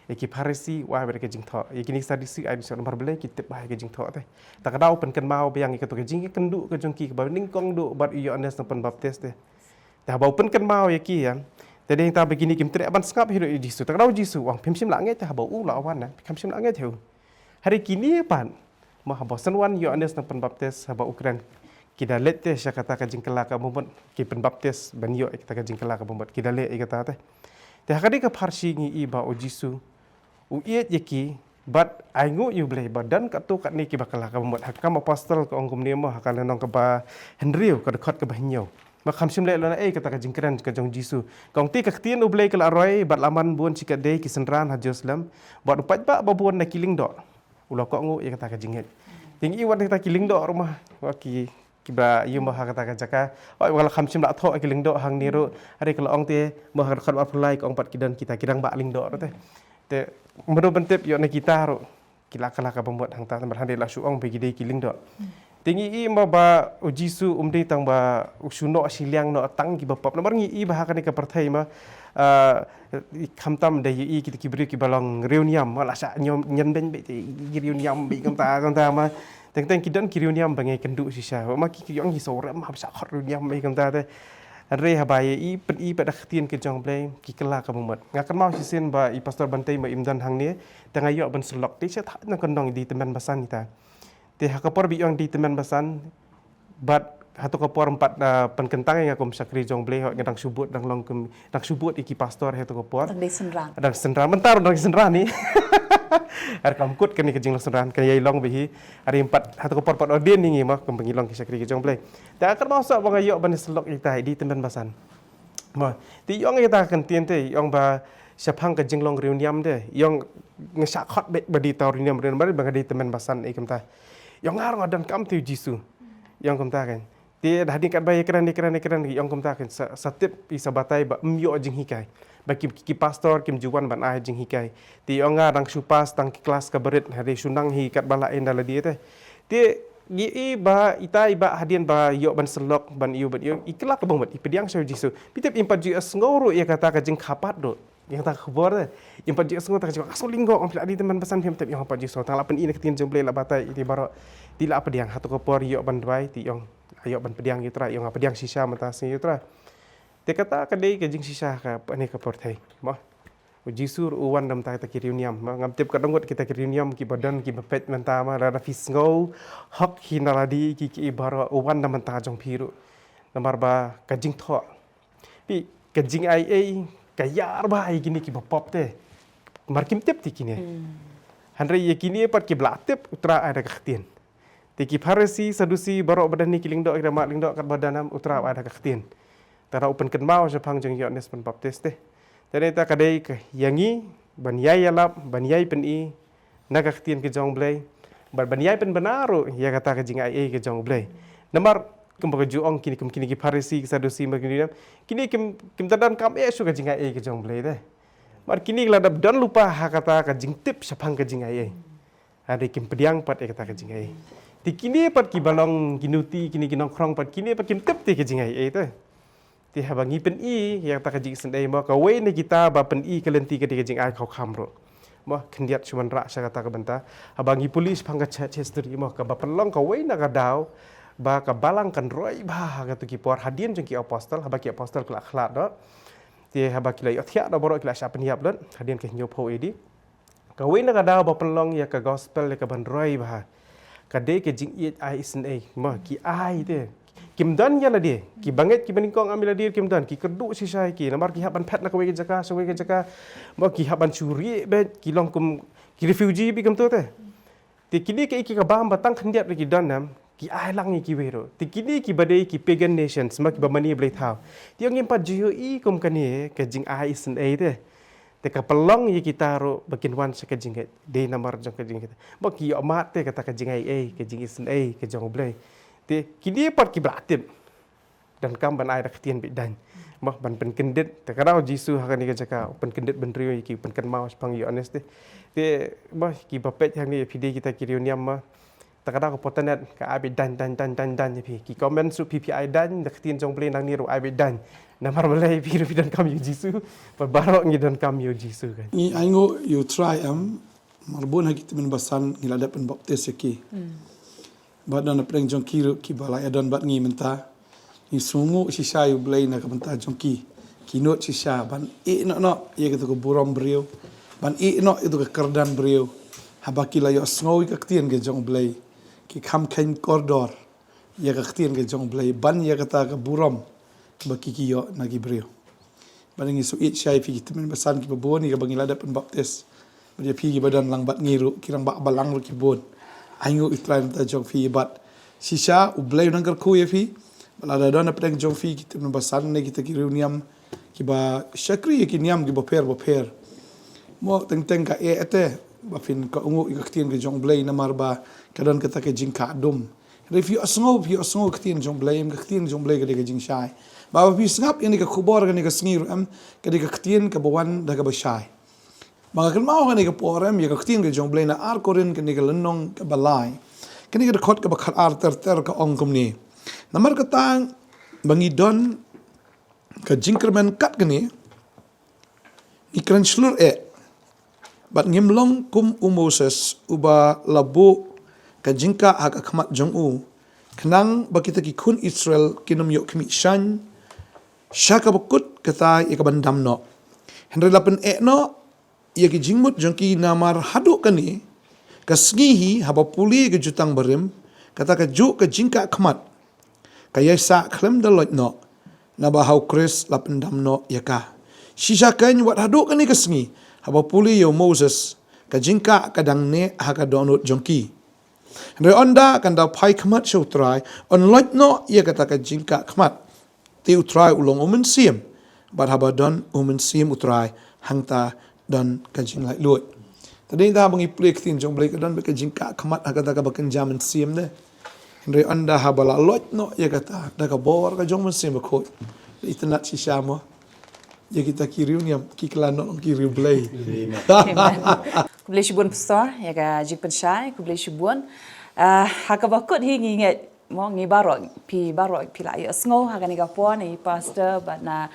Ki Pharisi beda ka jing tho. Kini Sadusi ai so nomor belai kitip ke jing tho teh. Tak ada pen kan mau biang ke to ke jing kendu ke jongki ke ning kong du bat Yohanes penbaptis teh. Dah bau pen kan mau ya ki ya. Tadi ta begini kim tre ban skap hidup Jisu. Tak ada Jisu wang pimsim la ngai tah bau la awan kamsim la ngai teu. Hari kini pan mah bosan wan Yohanes penbaptis haba Ukraine. Kita let teh saya kata ka jing kala ka bomot ki penbaptis ban yo kita ka jing kala ka bomot. Kita let kata teh. Teh kadi ka Pharsi ngi iba Jisu. Uyet yaki but aingu you blay badan ka tu kat ni ki bakala ka bomot hakam apostol ka ongkum ni mo hakal nong ka ba Henry ka dekat ka bahnyo. Makam sim le lana kata ka jingkran ka jong Jisu. Kong ti ka tien u blay ka aroi bat laman buon sikat de ki senran ha Jerusalem. Bat upat ba babuon na kiling do. Ulo ko ngu kata ka jinget. tinggi wan kita kiling do rumah waki kiba yu mah kata jaka wala khamsim la tho kiling do hang niru hari kalau ong te mah khat apulai ong pat kidan kita kidang ba ling do te mero bentep yo na kita ro kila kala ka pembuat hang ta tambar hande la su ong bagi dei kiling do tinggi i ma ba ujisu umdei tang ba usuno siliang no tang ki ba pop nomor ngi i ba kan ka partai ma khamtam dei i kita kibri ki balong reuniam mala sa nyom nyen ben be reuniam bi kam ta ma teng kidan reuniam bangai kendu sisa ma ki yong hi sore ma bisa khot reuniam bi kam ta te re habai i pen i pada khtien ke jong play ki kala ka mumat ngakan mau sisen ba i pastor bantai ma imdan hang ni tengah yo ban selok ti sa na kondong di teman basan kita te hakapor bi yong di teman basan bat hatu kapor empat penkentang yang aku sakri jong play ngadang subut dang long dang subut iki pastor hatu kapor dang senran bentar dang senran ni ar kamkut kan ni kejing senran kan yai long bihi hari empat hatu kapor pot odin ni mah kem pengilong ki sakri jong play ta akan masuk bang yo ban selok kita di teman basan mah ti yong kita kan tien te yong ba siapang kejing long reuniam de yong ngesak hot badi tau reuniam bari bang di teman basan ikem ta yong ngar ngadan kam tu jisu yong kem ta kan ti dah kat bayi keran yong kem ta kan setiap isabatai ba myo jing hikai bagi ki pastor kim juan ban ai jing hikai ti yong ngar dang supas tang kelas ka berit hari sunang hi kat bala en dala dia te ti gi ba ita iba hadian ba yo ban selok ban iu ikelak bang mat ipediang so jisu pitep impat ji ngoro ia kata ka jing kapat do yang tak khabar impat ji ngoro tak aso linggo om di teman pesan pitep yang impat ji so tang lapen ini ketin jomble la batai iti baro tila apa diang hatu kopor yo ban bai ti yong ayo ban pediang yutra yong apa diang sisa matasi yutra te kata kadai ke jing sisa ka ani ka portai mah Jisur uwan dam ta reuniam ngam tip kadongot kita reuniam ki badan ki bepet mentama rada fisngau hok hinaladi ki ibara uwan dam ta jong piru namar ba kajing tho pi kajing ai kayar ba ai gini ki bapop te markim tip ti kini handre ye kini pat ki blatip utra ada kahtien te ki farisi sadusi baro badan ni kiling do ira mak ling do kat badanam utra ada kahtien tara open ken mau sepang jong yones pen baptis te jadi kita kadai ke yangi banyai alap banyai pen i naga khtien ke jong blai banyai pen benaru ya kata ke jing ai ke jong blai namar kem baju ong kini ki farisi ke sadusi kini kim tadan kam su ke jing ai ke jong blai deh mar kini ladap dan lupa ha kata ke jing tip sapang ke jing ai ada kim pediang pat kata ke jing ai ti kini pat ki balong kinuti kini kinong krong pat kini pat kim tip ti ke jing ai tu ti habangi pen i yang tak kajing sendai ma ka we ni kita ba pen i kelenti ke jing ai kau khamro ma kendiat cuman ra sa kata ka benta habangi polis pangga chester ma ka ba pelong ka we na ka dau ba ka balang kan roi ba ka tu ki por hadien jeng ki apostol habaki apostol kala khlat do ti habaki la yothia do boro kila sa peniap lot hadien ke nyo pho edi ka we na ka dau ba pelong ya ka gospel ka ban roi ba ka de ke jing i ai sendai ma ki ai te kim dan ya la dia ki banget ki beningkong ambil dia kim dan ki keduk si sai ki namar ki haban pet na ka we jaka so we jaka mo ki haban curi be ki long kum ki refugee bi kam tu te ti kini ke ki ka bam batang khandiat ki dan nam ki ai lang ki we ro ti kini ki badai ki pagan nations ma ki ba mani blai thau ti ngim pat jiu i kum kani ke jing ai isen ai te te ka pelong ye kita ro bakin wan se ke jing de namar jong ke jing kita mo ki yo mat te kata ke jing ai ke jing isen ai ke jong blai te kini pat ki blatip dan kam ban ai raktien bidan mah ban pen kendit te karau jisu hakan ni jaka pen kendit ben rio ki pen kan mau pang yo honest te mah ki bapet yang ni pide kita ki reuniam mah ta karau ko potanet ka abi dan pi ki komen su PPI dan raktien jong play nang ni ro abi dan namar malai pi dan kam yo jisu barok ngi dan kam yo jisu kan ni aingo you try marbun haki temen basan ngilada pen baptis ki badan na preng jong kiru ki balai adan bat ngi menta ni sungu sisa yu blai na ka menta jong ki not sisa ban no ye ka ko buram brio ban no itu ka kardan brio habaki la yo sngoy ka ktien ke jong blai ki kham khain kordor ye ka ktien ke jong blai ban ye ka ta ka buram baki ki yo na ki brio ban ngi su it shai fi temen basan ki baboni ka bangila da pen baptis dia pi ki badan lang bat ngiru kirang ba balang ru ki bon aingo itlaim ta jong fi bat sisa ublay nang ku ye fi balada dona preng jong fi kita basan ne kita ki reuniam ki ba shakri ki niam ki ba per mo teng ka ete bafin ka ungu ikaktin ke jong blay namar ba kadon kata ke jing ka dum if you asngo ktin jong blay ktin jong blay ke jing shai ba pi sngap ini ka khubor ke sngiru am ke ktin ke bawan da ka bashai mga kan mau kan ke porem ya ktin ke jong blay na ar korin ke lenong ke balai ke ke khot ke bakhat ar ter ka ong kumni namar ka tang bangi don ka jingkerman kat gani ikran slur bat ngimlong kum Moses uba labu ka jingka hak akmat jong kenang bakita ki kun Israel kinum yok kmi shan shaka bakut kata ikaban damno henry lapen no ya ki jingmut jongki namar hadu kani ka sngihi haba puli ke jutang barim kata ka ju ka jingka akmat kaya sa klem dalot no na bahau Chris lapendam no yaka shisha kan wat hadu kan ni kesngi haba puli yo Moses ka jingka kadang ne haka donut jongki re onda kan da pai khamat show try on lot no ya kata ka jingka khamat ti utrai ulong umen sim bar haba don umen sim utrai hangta don ka jing lai lut tadi da bangi plek tin jong blek don ka jingka khamat haka da ka bakan jaman sim ne Henry anda habala lot no ya kata da ka bor ka jong mesin bakot itu nak si sama ya kita kiriu ni kiklan no kiriu blay Kublai shibun pastor ya ka jik pensyai kublai shibun haka bakut hi nginget mo ngi barok pi la ya sngo haka ni gapon ni pastor but na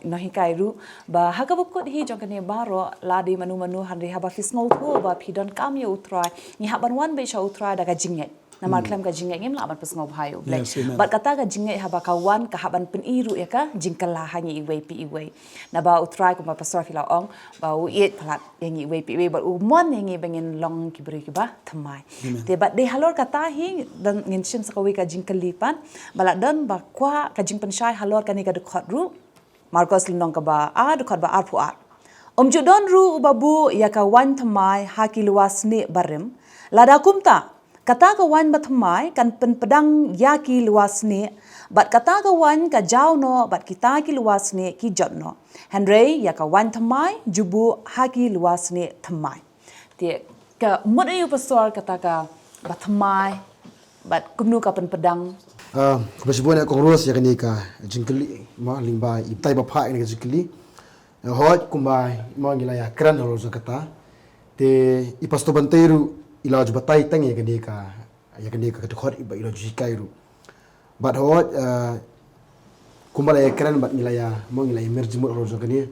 no hi kairu ba haka bakut hi jong kani baro ladi manu hanri haba fi sngo thu ba pi don kam ya utrai ni haban wan be sha utrai daga jinget namar klam ka jingai ngem laban pas ngob hayo blek bat kata ka jingai haba kawan ka haban pen iru ya ka jingkala hangi iwei pi iwei na ba utrai ko pastor fila ong ba u iet phalat yangi iwei pi iwei ba u mon yangi bengen long ki beri ki ba thamai te bat de halor kata hi dan ngin sim sakawi ka jingkali pan bala dan ba kwa ka jingpen shai halor ka ni ka dekhot ru Marcos linong ka ba dekhot ba ar pu ar judon ru babu ya ka wan thamai haki luas ne barim lada kumta kata kawan batmai kan pedang yaki luas ni bat kata kawan ka jauh no bat kita ki luas ni ki jot no Henry ya kawan thamai jubu haki luas ni thamai ti ka mut ayu pastor kata ka batmai bat kumnu ka pedang Kebetulan aku urus ya kini ka jingkeli ma limba itai bapa ini ka jingkeli hot kumbai ma ngilaya kran urus kata te ipasto banteru ila jubatai tang ya kini ka kedekhot iba ila jikairu but hot kumbala ekran bat ngilaya mo ngilaya merjimut rojo kini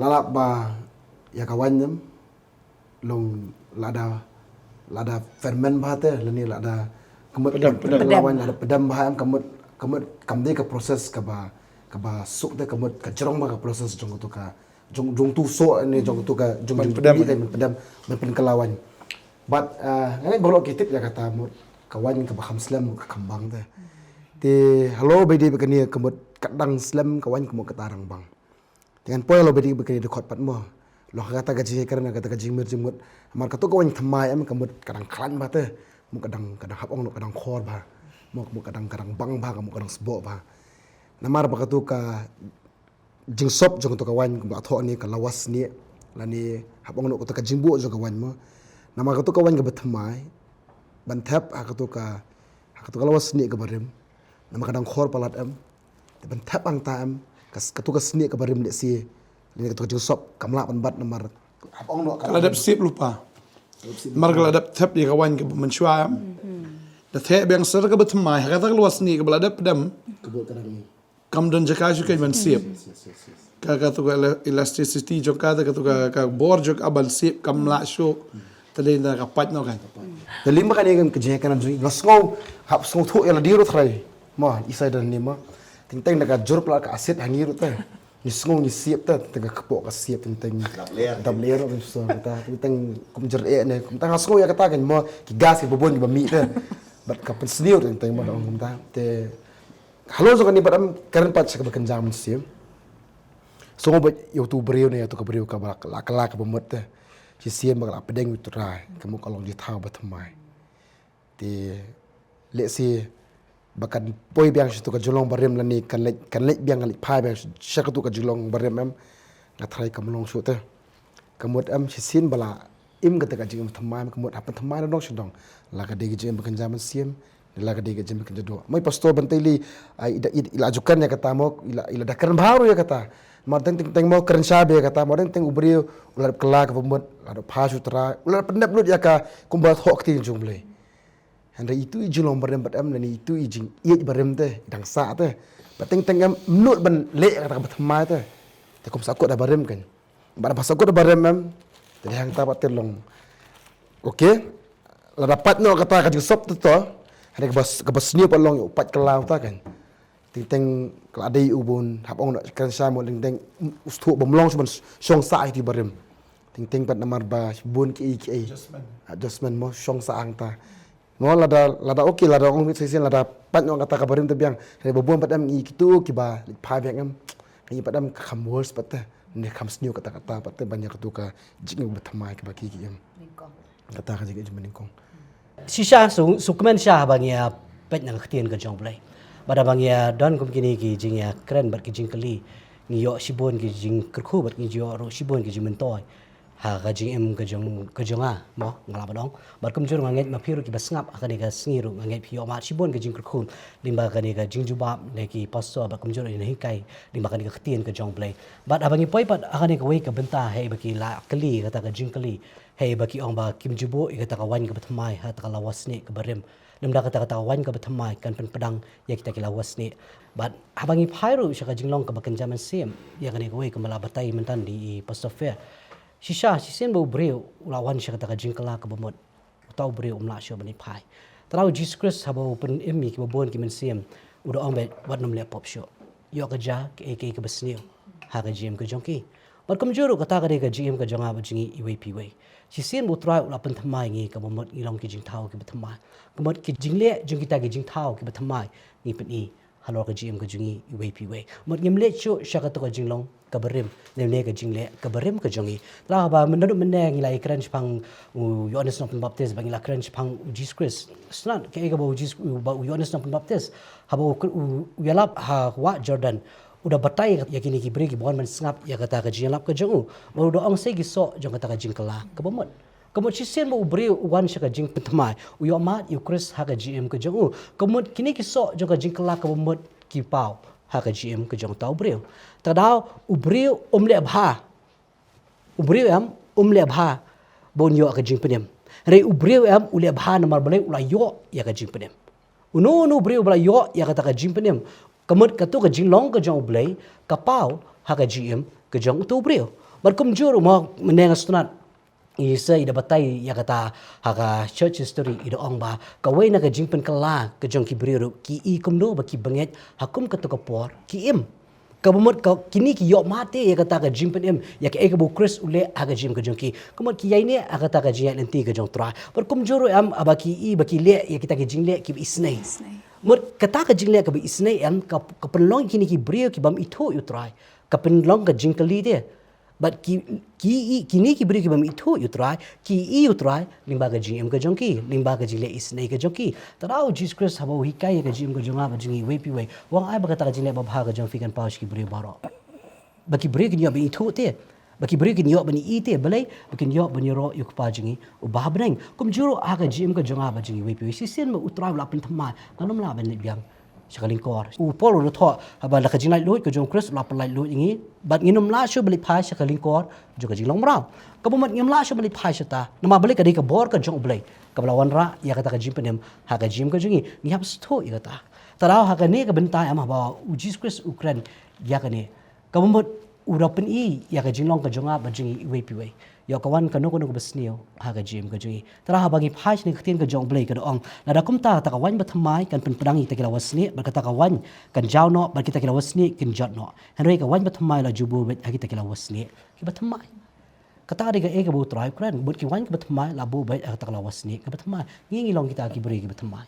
lalap ba ya kawanyam long lada ferment bahate lani lada kemut lawan ada pedam baham kemut kamde ka proses ka ba suk de kemut ka jerong ba ka proses jong tu ka jong tu so ni jong tu ka jong pedam men kelawan but ngai bolok kitip ya kata mut kawan ka baham slam ka kambang te te halo bedi bekani kemut kadang slam kawan kemut katarang bang dengan poy lo bedi bekani dekot pat mo lo kata gaji karena kata gaji merjimut mar katu kawan thamai am kemut kadang klan ba te mu kadang hapong no kadang khor ba mu kadang bang ba mu kadang sbo ba namar ba katu ka jingsop jong to kawan ba tho ni ka lawas ni lani hapong no ka jingbu jong kawan mo nama katu kawan ke bethamai bantap katu ka lawas ni ke barim nama kadang khor palat am bantap ang taam katu ka sni ke barim de si ni katu jingsop kamla banbat namar hapong no kaladap sip lupa mar kaladap tap di kawan ke mensyua da the bang ser ke bethamai kata luas ni ke baladap dam kebut kadang kam don jaka ju ke men sip ka tu ka elasticity jok ka bor jok abal sip kamla show tadi na kapat no kan the lima kan yang kejekan ju ngasngau hap sngau thu ela diru thrai ma isai dan ni ma tentang daga jur pla ka aset hangiru te ni sngau ni siap te tengah kepok ka siap tentang dam ler kan so kita tentang kum jer ne kum tang sngau ya kata kan ma ki gas ki bobon ki bami te bat ka pen sniu tentang ma kum ta te halo so kan ni badam karen pat sa bakan jam sim so ba youtuber ne ya to ka beriu ka kala ka bomot te si siam bakal pedeng utrai kamu kalau di tahu batamai di lesi bakan poi biang situ ka julong barem lani kan lek biang kan pai biang syakatu ka julong barem em ngatrai kamu long su te kamut am si sin bala im kata ka jing thamai kemut apa thamai dong sedong la ka de jing bekan zaman siem la ka de jing bekan jado mai pastor banteli ila ajukan ya kata mo ila dakaran baru ya kata ma teng mo keren sabe ya kata mo teng ubri ular kelak pemut ada pasutra ular pendap lut ya ka kumbal hok tin jumble anda itu ijulong barem badam dan itu ijing iya barem teh dang sa teh bateng am menut ban le kata thamai teh te kum sakut da barem kan bar pasakut da barem am tadi hang tapat telong okey la dapat no kata ka sop tu to ada ke bas ni palong upat kelau ta kan ting keladai ubun habong nak kan sa mo ting ustu bomlong suban song sa ti barem ting pat namar ba bun ki adjustment mo song sa ang ta no lada okey lada ong sesen lada pat no kata ka barem te biang re bobon pat am i kitu ki ba pa biang am ni pat am kham words pat ta ne kham sniu kata pat banyak tu ka jing bethamai ke baki ki am kata ka jing meningkong sisa sukmen sha bangia pet nang ktien ka jong play bada bangia don kum kini ki jing ya kren bat ki jing kali ni yo sibon ki jing kerku bat ki jo ro sibon ki jing mentoy ha ka jing em ka jong a mo ngala badong bat kum jur nganget ma phiru ki basngap akani ka sngiru nganget phi yo ma sibon ki jing kerku limba ka ni ka jing jubab ne ki paso bat kum jur ni hikai limba ka ni ka ktien ka jong play bat abangi poi bat akani ka wei ka benta he ba ki la kali kata ka jing kali hey baki ong ba kim jubo ikata kawan ka batmai ha ta lawasni ka barem lemda kata kawan ka batmai kan pen pedang ya kita ki lawasni but habangi phairu shaka jinglong ka bakan jaman sem ya kan ko ka mala batai mentan di pastofe sisen bo breu lawan shaka ta jingkala ka bomot utau breu umla sho bani phai tarau jesus christ habo pen emmi ki bobon ki men sem uda ong be wat nom le pop sho yo ka ja ke ka basni ha ka jim ka jongki but kum juru kata ka jim ka jonga ba jingi iwp we sisen bo trai ula pen thamai ngi ka bomot ilong ki jing thau ki bathamai komot ki jingle jing kita ki jing thau ki bathamai ni pen i halor ka jim ka jingi iwp we mot ngimle chu shaka to ka jinglong ka berim ne ka jingle ka berim ka jongi la ba menadu meneng ngi ikran pang yohanes no baptis bang ila kran pang jesus christ snat ke ba jesus ba yohanes no baptis habo yalap ha wa jordan udah batai ya kini ki beri ki bon man sngap ya kata ka jinglap ka jongu mau do ong se gi so jong kata ka jingkala ka bomot kamot sisen mo ubri wan shaka jing pentmai uyo mat yu chris ha ka gm ka jongu kamot kini ki so jong ka jingkala ka bomot ki pau ha ka gm ka jong tau breu tadau ubri umle bha ubri am umle bha bon yo ka jing penem re ubri am ule bha namar balai ula yo ya ka jing penem uno ubri ula yo ya kata ka jing penem kamut katu ka jinglong ka jong blay kapau ha ka gm ka jong tu breu barkum juru mo meneng astunat isa ida batai ya kata ha ka church history ida ong ba ka wei na ka jingpen kala ka jong ki breu ki i kumdo ba ki banget hakum katu ka por ki im ka bumot ka kini ki yo mate ya kata ka jingpen im ya ka ekabu chris ule ha ka jim ka jong ki kumot ki yaine ha kata ka jiya lenti ka jong tra barkum juru am abaki i baki le ya kita ki jingle ki isnai mut kata ka jingle ka bi isnai am ka penlong kini ki breu ki bam itu you try ka penlong ka jingkali dia but kini ki breu ki bam itu you try ki i you try limba ka jing ka jongki limba ka jingle isnai ka jongki tarau jesus christ habo hikai ka jing ka jonga ba jingi we pi we wang ai ba kata ka jingle ba bha ka jong fikan paus ki breu baro baki breu ki yo bi itu te baki beri kin yo bani ite balai bikin yo bani ro yuk pa jingi ubah beneng kum juro aga jim ka jonga ba jingi wepi sisen ma utra la pin thama kanom la ban biang sakaling kor u polo ro tho aba la ka jingai lo ka jong chris la palai lo ingi bat nginum la shu bali phai sakaling kor jo ka jinglong mrao ka bomat ngim la shu bali phai shata nama bali ka di ka bor ka jong blai ka balawan ra ya kata ka jim penem ha ka jim ka jingi ni hab stho i kata tarau ha ka ne ka bentai ama ba u jesus chris ukran ya ka ne ka bomat urapen i ya ka jinglong ka jonga ba jingi we pi we yo ka wan ka no ko besnio ha ka jim ka jingi tara ha bagi phai ni khtien ka jong blai ka ong la da kum ta ka wan ba thamai kan pen pedang i ta kila wasni ba ka wan kan jaw no ba kita kila wasni kin jot no henry ka wan ba thamai la jubu bet ha kita kila wasni ki ba thamai kata de ka e ka bu trai kran but ki wan ka ba thamai la bu bet ha ta kila wasni ka ba thamai ngi long kita ki beri ki ba thamai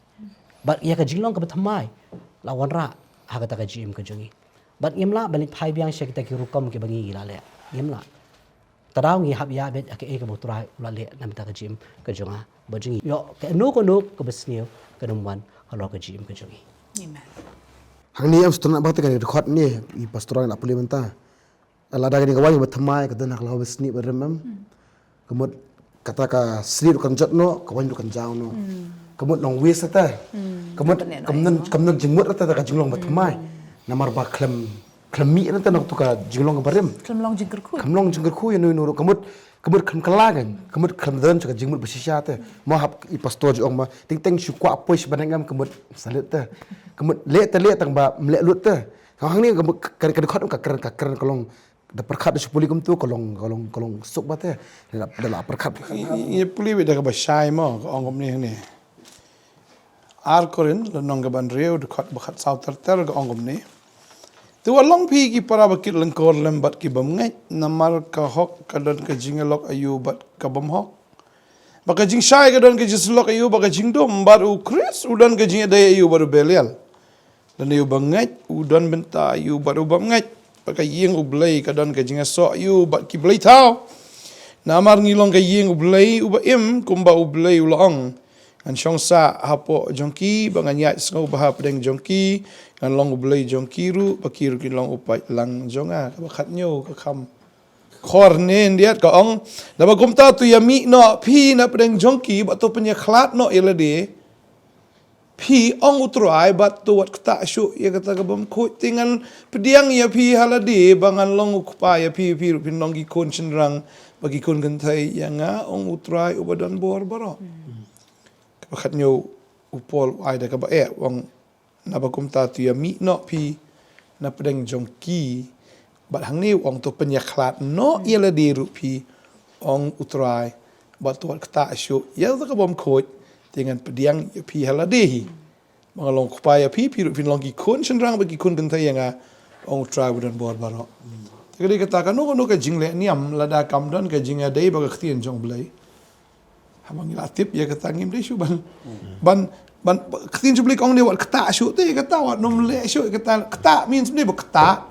ba ya ka jinglong ka ba thamai la wan ra ha ka ta ka jim ka jingi bat ngimla balik phai biang she kita ki rukom ke bangi gila le ngimla tadau ngi hab ya bet ke ka botrai ula le nam ta ka jim ka jonga bajingi yo ke no ko no ko besnio ka numwan halo ka jim ka jongi amen hang ni am stona ba ta ka record ni i pastoral la pulimenta ala da ni ka wani ba thamai ka dana ka besni ba remam kemut kata ka sri kan jot no ka wan kan jaw no kemut long wis ta kemut kemnen jengmut ta ka jinglong batmai namar ba klemi ta nok tu ka jinglong ka barem Kelemlong jengker kui. kamlong jengker khu nu nu kemut kem kelagan kemut kem den ka jingmut bersisya ta mo hap I pastor jong ma ting syu kwa pois banangam kemut salut ta kemut le tang ba mle lut ta hang ni kemut ka khot ka keren kolong da perkhat da sepuli kum tu kolong sok ba ta da perkhat Ia puli beda ka basai mo ka ongom ni. Ar korin lo nong ka ban reu de khat bakhat sau ter ka ongom ni. Tu along pi ki para bakit lengkor lembat ki bam ngai namar ka hok ka don ka jingelok ayu bat ka bam hok. Baka jing sai ka don ka jislok ayu baka jing dom bar u kris udan ka jing dai ayu baru belial. Dan ayu bam ngai udan benta ayu baru bam ngai. Baka yeng u blai ka don ka jing so ayu bat ki blai tau. Namar ngilong ka yeng u blai u ba im kumba u blai u long. An syong sa hapo jongki bangan yat sengau bahap deng jongki kan long ublei jongki ru bakir ki long upai lang jonga ka bakhat nyo ka kham khor nen diat ka ong da ba kumta tu yami no phi na pedeng jongki ba to penya khlat no elade phi ong utrai bat tu wat kta syu ya kata ka bam khoi tingan pediang ya phi halade bangan long ukpa ya phi ru pin long ki kon chenrang bagi kon kan thai yanga ong utrai ubadan bor baro bakhat nyo upol ai da ka ba wang na ba kum ta tu ya mi no pi na pedeng jongki bat hang ni wang tu penyaklat no yela di ru pi ong utrai bat tu kta syu ya ka bom khoi dengan pediang ya pi haladi mangalong kupaya pi ru pin long ki kun chenrang bagi kun kan thai nga ong utrai budan bor baro jadi kata kan no ka jingle niam lada kam don ka jinga dei ba ka khtian jong blai Abang latip ya kata ngim deh syu ban ketin jubli kong dia wat kata syu te kata wat nom le syu kata means ni bu kata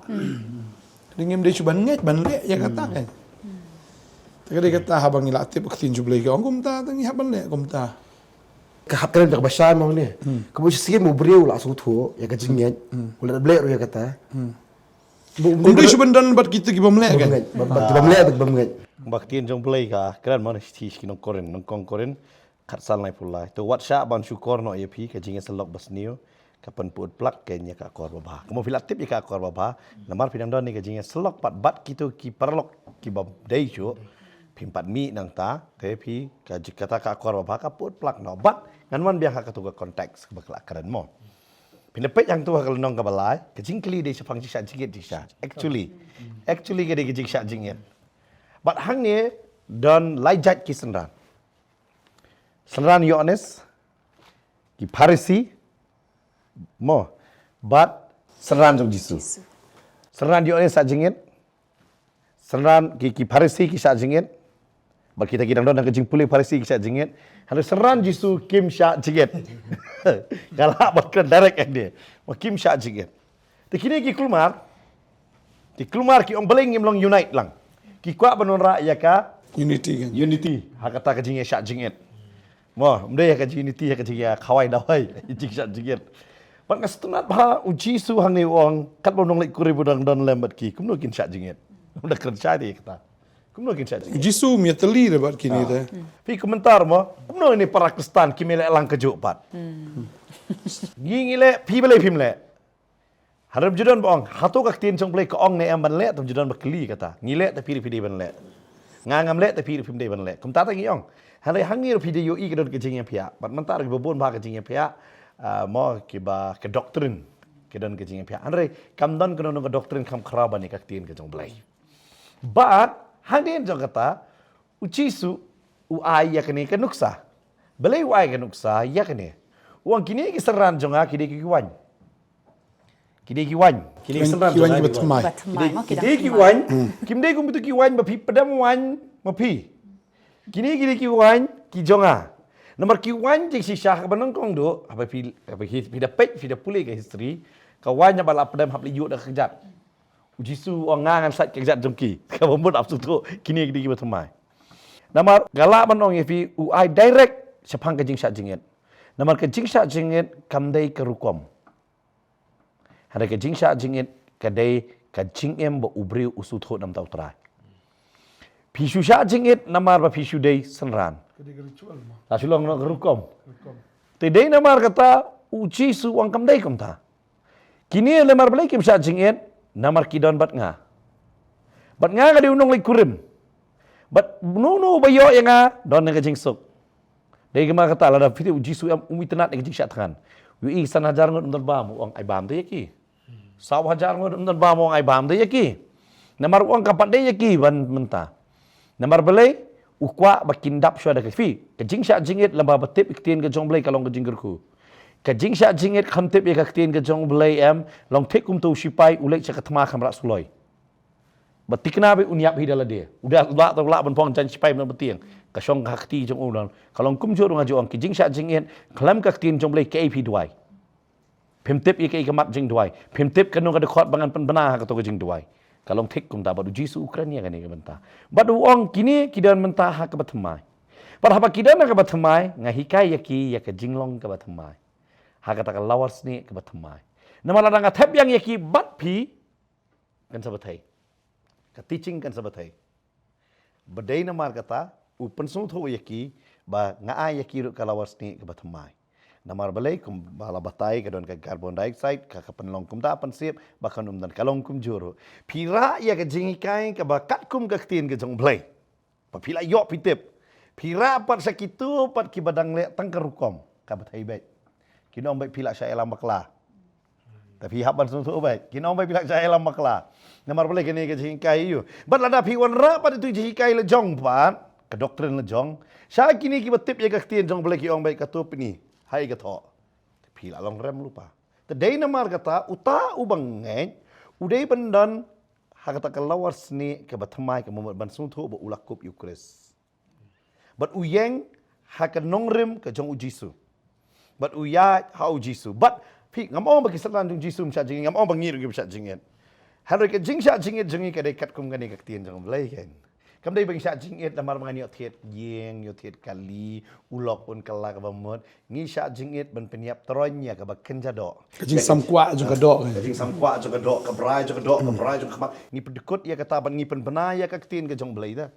ngim deh syu ban nget ban le ya kata kan Tadi kata habang latip ketin jubli kong kum ta tangi haban le kum ta kahap keren dak basai mau ni kamu sikit mau beriu langsung tu ya ka jinget ulah blek ru ya kata Udah syu ban dan bat kita ki bam le kan bam nget Baktiin jong play ka kran man stis ki nong koren khat sal nai pulai to wat sha ban syukor no yepi ka jinge selok basniu kapan put plak kenya ka kor baba kamu filat tip ka kor baba namar pinang don ni ka jinge selok pat bat kitu ki parlok ki bab dei chu pimpat mi nang ta te pi ka jikata ka kor baba ka put plak no bat ngan man biang ka tu ka konteks ka bakla kran mo pinapet yang tu ka nong ka balai ka jingkli de sapang jisha jingit jisha actually ka de jisha jingit But hang ni don laijat ki senran Yohanes ki Parisi mo but senran jong Jisu senran Yohanes sa jingit senran ki Parisi ki sa jingit ba kita kidang don ke jing pulih Parisi ki sa jingit harus senran Jisu kim sha jingit galak bat kan direct dia mo kim sha jingit tekini ki keluar ki ong beling ngim long unite lang ki kwa banon ra ya ka unity kan unity hakata ka jinge syak jinget mo mde ya ka unity ya ka jinge khawai dawai jing syak jinget pat ngastunat ba uji su hang ni wong kat bonong lek kuri budang don lembat ki kumno kin syak jinget mda kerja di kata kumno kin syak jinget Jisu mi teli de bat kini de pi komentar mo kumno ni Pakistan ki melek lang kejuk pat ngile pi bele pimle Harap judan bong, hatu kak tin chong play ko ong ne am ban le tam judan bakli kata. Ngile ta piri pidi ban le. Ngangam le ta piri pimde ban le. Kum ta ta ngiong. Hanai hangir pidi yo i kedon ke jingya pia. Bat mentar ke bobon ba ke jingya pia. Mo ke ba ke doktrin kedon ke jingya pia. Hanai kam don kedon ke doktrin kam kharaba ni kak tin ke chong play. But hangin jong kata ucisu uai ya kene ke nuksa. Belai uai ke nuksa ya kene. Uang kini ke seran jong a kide ki wan. Kide kiwan, kide senran kiwan ki batmai kide kiwan, kimde kum tu kiwan ba pi padam wan ma pi. Kide kiwan ki jonga. Nomor kiwan jik si syah banong kong do, apa pi dapat pi pulih ke history, kawan nya bala padam hap liyu dak kejat. Ujisu ongangan sat kejat jongki. Ka bombon absu tu kide ki batmai. Nomor galak banong ye pi uai direct sepang ke jing syak jinget. Nomor ke jing syak jinget kamdai ke rukom. Hari ke jing syak jingit kadai ka jing em ba ubri usut ho nam tau trai. Pishu sya jingit namar ba pishu day senran. Lasulong nak rukom. Tedei namar kata uji su wang kam day kam ta. Kini lemar belai kim sya jingit namar kidon bat nga. Bat nga ka diunong lay kurim. Bat no bayo yang nga don nga jing sok. Dei kemar kata lada fiti uji su am umi tenat nga jing sya tangan. Wi san hajar ngot undan bam wang ai bam day yaki. Saw hajar ngot undan bam wang ai bam day yaki. Namar wang kapat day yaki ban menta. Namar belai ukwa bakindap syada kafi. Kajing sya jingit lamba batip iktien ke jong belai kalong ke jinggerku. Kajing sya jingit khamtip ya kaktien ke jong belai em long tek kum tu sipai ulek cak tma khamrak suloi. Batikna be unyap hidala dia. Udah tau lak ban pong jan sipai ban betiang. Kasong kakti jong ulang. Kalong kum jo ngaju ong kajing sya jingit klam kaktien jong belai KP duai. Pemtip ya kai kamat jing duai. Pemtip kanong ka dekot bangan penbena ka to ke jing duai. Kalau tek kum ta badu jisu Ukraina kan ni benta. Badu ong kini kidan menta ha ka batmai. Par haba kidan ka batmai ngahikai yaki ya ka jinglong ka batmai. Ha ka ta ka lawars ni ka batmai. Namala nga thep yang yaki bat pi kan sabatai. Ka teaching kan sabatai. Badai namar kata upen sung tho yaki ba nga ai yaki ru ka lawars ni ka batmai. Namar balai kum bala batai kadon ka carbon dioxide ka penlong kum ta pensip bahkan dan kalong kum juru pira ya ka jingikai ka bakat kum ka tin ka jong blai pa pila yo pitip pira pat sakitu pat ki badang le tang ka rukom ka batai bai kinong bai pila sya elam makla tapi haban sun tu bai kinong bai pila sya elam makla namar balai kini ka jingikai yu bat lada pi wan ra pat itu jingikai le jong pat ka doktrin le jong sya kini ki batip ya ka tin jong blai ki ong bai ka tup ni hai ka tho pila long rem lupa tedai namar kata uta ubang ngeng udai bandan ha kata kalawar sni ke batmai ke momot ban sung tho bo ulakup ukres bat uyeng ha ka nongrem ke jong ujisu bat uya ha ujisu bat pi ngamong bagi selan jong jisu msha jing ngamong bangir ge msha jingen hari ke jing sha jingit jongi ke dekat kum gani ka tien jong belai kan kam dai bang sya jingit namar mangani thiet yeng yo thiet kali ulok un kala ka bamot ngi sya jingit ban peniap tronya ka baken jado Kajing samkwa juga dok. kajing samkwa juga dok ka brai juga dok ka brai juga khamat ngi pedekut ya kata ban ngi pen benaya ka tin ka jong belai da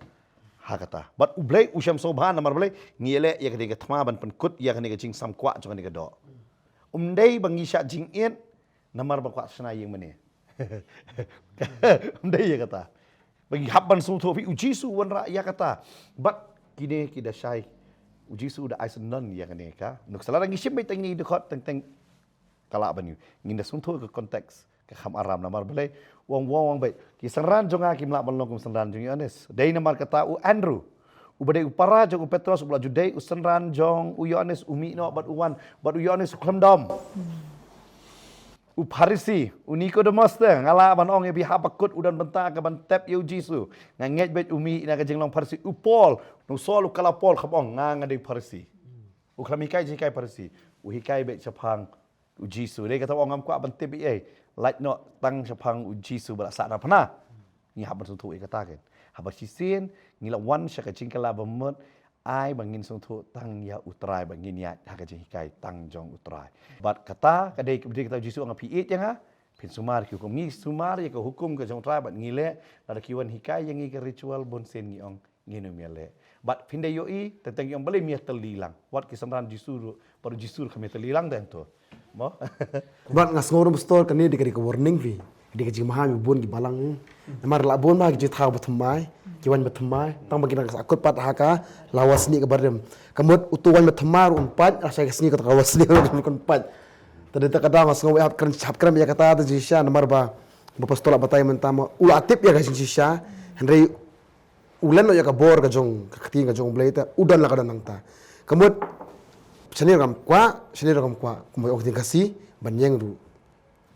ha kata bat ublai usyam sobhan namar belai ngi ele ya ka thma ban penkut ya ka ni kajing samkwa juga ni ka dok dai bang ngi sya jingit namar ba kwa sna yeng mene dai ya kata bagi habban sung tho pi ujisu wan ra ya kata bat kini kida syai ujisu da aisen non ya kane ka nuk salah ngi sim bai tangi dekot teng kala ban ngi da sung tho ke konteks ke kham aram namar belai wong bai ki sangran jonga ki mla ban long sangran jong yones dai namar kata u Andrew u badai upara jong Petrus u judai u sangran jong u Yohanes umi no bat uwan bat u Yohanes klamdom u Parisi u Nikodemus te ngala ban ong e bi habakut udan benta ka ban tep yu Jisu nganget bet umi na ka jinglong Parisi u Paul nu sol u kala Paul khabong nga de Parisi u klamikai jikai Parisi u hikai bet chapang u Jisu de kata ong am kwa ban tep e like no tang chapang u Jisu bala sa na pana ni haban su tu e kata ken habasi sin ngila wan syaka jingkala bamut ai bangin sung thu tang ya utrai bangin ya haka jikai tang jong utrai bat kata kadai kita jisu ang pi yang pin sumar ki hukum ni sumar ya ke hukum ke jong trai bat ngile ada kiwan hikai yang ke ritual bonsen ni ong nginu miale bat pindai yoi tentang yang boleh mia telilang wat kisamran jisu baru jisu kami telilang dan tu mo Bat ngas ngoro bestor kan ni dikari ke warning vi. Di kajing mahami bun di balang. Namar la bun ma ki thau bathmai, ki wan bathmai, tang bagi nak akut pat haka lawas ni ke bardem. Kamut utuan bathmar unpat asa ke sini ke lawas ni kon pat. Tadi tak ada mas ngawe hap kram ya kata ta jisha namar ba bapastola batai mentama ula atip ya kajing jisha. Henry ulan no ya ka bor ka jong kating ka jong blaita udan la kada nang ta. Kamut senir kam kwa kumoi ok kasih banyeng ru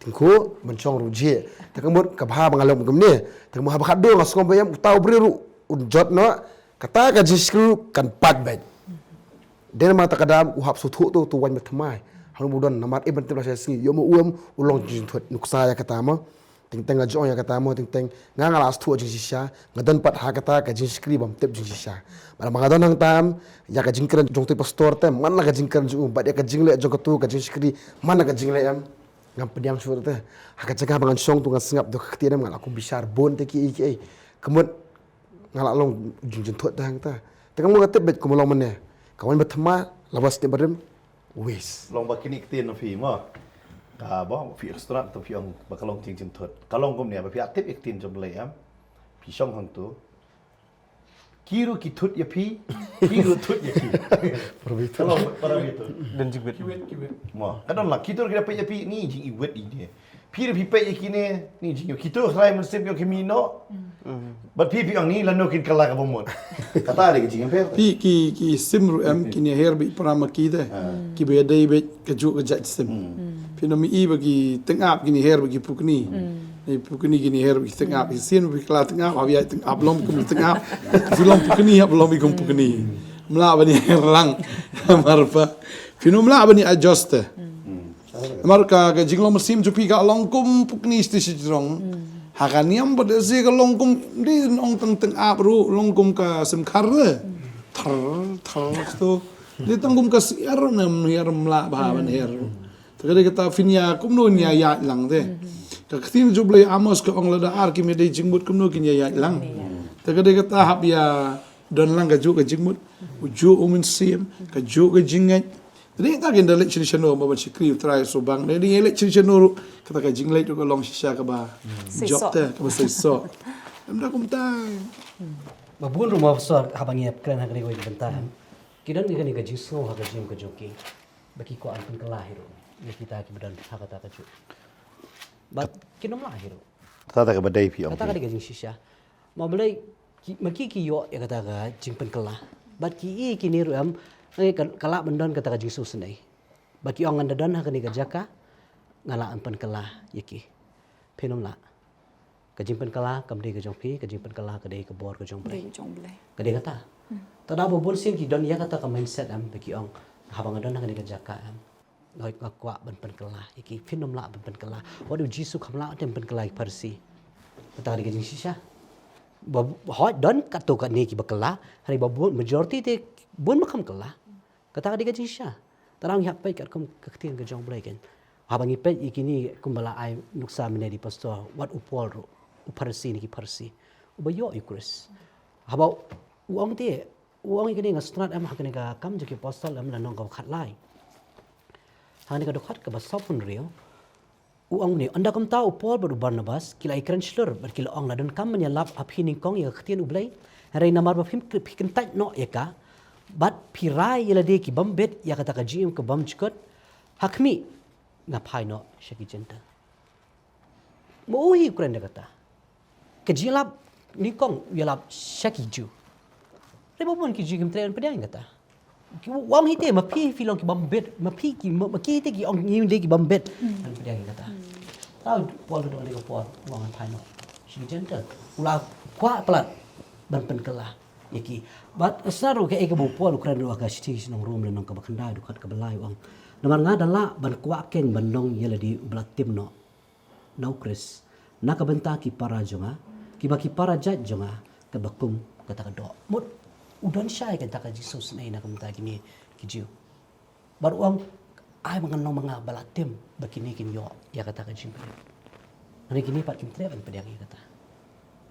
tingko mencong ru je takambut kabha bangalom gemne takambut hab khado ngaskom bayam utau briru unjot no kata ka jiskru kan pat bed den ma takadam uhap suthu tu wan metmai hang budon namat ibn tibla sesi yo mo ulong jin thot nuksa ya kata ma ting teng ajo ya kata ma ting teng ngala astu jin sisha ngadan pat ha kata ka jiskri bam tep jin sisha bala mangadon hang tam ya ka jingkran jong tu pastor tem man la ka jingkran ju ba dia ka jingle jong tu ka jiskri man la ka jingle am ngam pediam sur te haka jaga bangan song tu ngasngap do khti dem ngala ku bisar bon te ki kemut ngalak long jun thot dah kita tengah mu kata bet ko long mane kawan bertema lawas ni barem wis long bakini ktin fi mo ka bo fi restaurant to fi ong bakalong ting jin thot kalong gum ne ba fi aktif iktin jom le am fi shong hang tu kiru ki thut ya fi kiru thut ya fi kalong para itu Dan juga mo kadon la kitur kira pe ya fi ni jing iwet ini pi pi pe ikine ni jing yo kitur khrai mun sip yo kimino but pi ong ni lano kin kala ka bomon kata de jing pe ki simru kini herbi prama ki de ki be dai be ka ju ka jat sim phinomi i bagi tengap kini her bagi pukni ni pukni kini her bagi tengap sin bagi kala tengap abi tengap lom kum tengap film pukni ab lom kum pukni mla bani herlang marfa phinomla bani adjust marka ka jinglo mesim jupi ka longkum pukni sti sijrong hakaniam bade se ka longkum di ong teng ap ru longkum ka sim khar thar tu di tangkum ka siar nam her mla ba ban her tagade kata finya kum no nya ya lang de ka khin jublai amos ka ong lada ar ki me de jingbut kum no ki nya ya lang tagade kata hab ya don lang ka ju ka jingbut uju umin sim ka ju ka jingat jadi tak kena lek cerita no bawa cikri try so bang. Jadi lek cerita no kata ka jinglek tu ka long shisha ka ba. Job teh ka ba so. Amda kum tai. Babun rumah besar habang ia keren hak negoi bentar. Kidan ni ka jiso hak jim ka joki. Baki ko anpun ka lahir. Ya kita ki badan hak kata ka ju. Bat kinom lahir. kata ka badai pi ong Kata ka jing shisha. Ma belai maki ki yo ya kata ka jing pen kalah. Bat ki i kini ruam kalak bendon kata ka jisu senai. Baki ong andadan hak ni ka jaka ngala anpun kalah yaki. Penom la. Kajing pen kalah kamdi ka jongpi, kajing pen kalah kadai ka bor ka jongplay. Kadai kata. Tada bobon sin ki don ya kata ka mindset am baki ong habang adon hak ni ka jaka am. Loi ka kwa ban pen kalah yaki penom la ban pen kalah. Wadu jisu kamla tem pen kalah parsi. Kata ka jing shisha. Hot don kato ka ni ki bakala hari babon majority te bun makam kalah. Kata ka jing shisha. Tarang yak pai kat kum kaktin ka jongplay kan. Habang ipet ikini kumbala ay nuksa menjadi pastor wat upol ro uparsi ni parsi ubayo ikris habau uang te uang ikini ngasnat am hakani ka kam jeki pastor am lanong ka khat lai hani ka dokhat ka basapun rio uang ni anda kam ta upol ber Barnabas kila ikran slur ber kila ong ladon kam menyalap aphining kong ya khtian ublai hari namar bafim pikin tat no yaka bat pirai yala de ki bambet ya kata ka gm ka bam chkot hakmi ngapai no syaki jenta mohi keren kata kejilap nikong yalap syaki ju rebo pun ki jigim tren pedang kata wang hite mapi filong ki bambet mapi ki maki hite ki ong ngi de ki bambet an pedang kata tau pol do le ko pol wang pai no syaki jenta ula kwa plat ban pen kala yaki bat saru ke bu pol keren do ka sti sinong room le nong ka bakanda do kat ka belai wang Namar nga dala ban kuaken bandong yala di blatim no naukris nakabenta ki para jonga ki baki para jat jonga ka bakum kata ka do mut udan syai kata ka Jesus na ina kamta kini kijiu baru ang ay mga nong mga balatim bakini kin yo ya kata ka jimpe ani kini pat kim treban pedang kata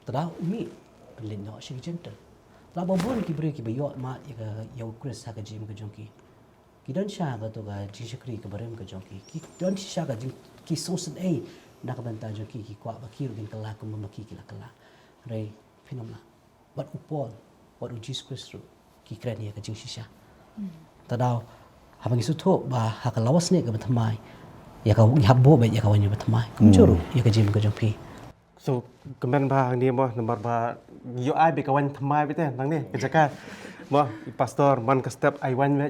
tada umi pelin no shi gentle la babon ki bre ki bayo ma ya ukris ha ka jim ka jonki Kidan siya ka to ka jishakri ka barem ka jonki. Kidan siya ka ki sosan ay nakabanta jonki ki kwa bakir din kala kung mamaki kila kala. Ray phenomena. But upol what Jesus Christ ki krani ka jing siya. Tadaw habang isuto ba hakalawas ni ka batamay. Ya ka habo ba ya ka wanyo batamay. Kumjuro ya ka jim ka jonki. So kemen ba ni mo nomor ba yo ai be kawan thamai bete nang ni kejaka mo pastor man ka step ai wan me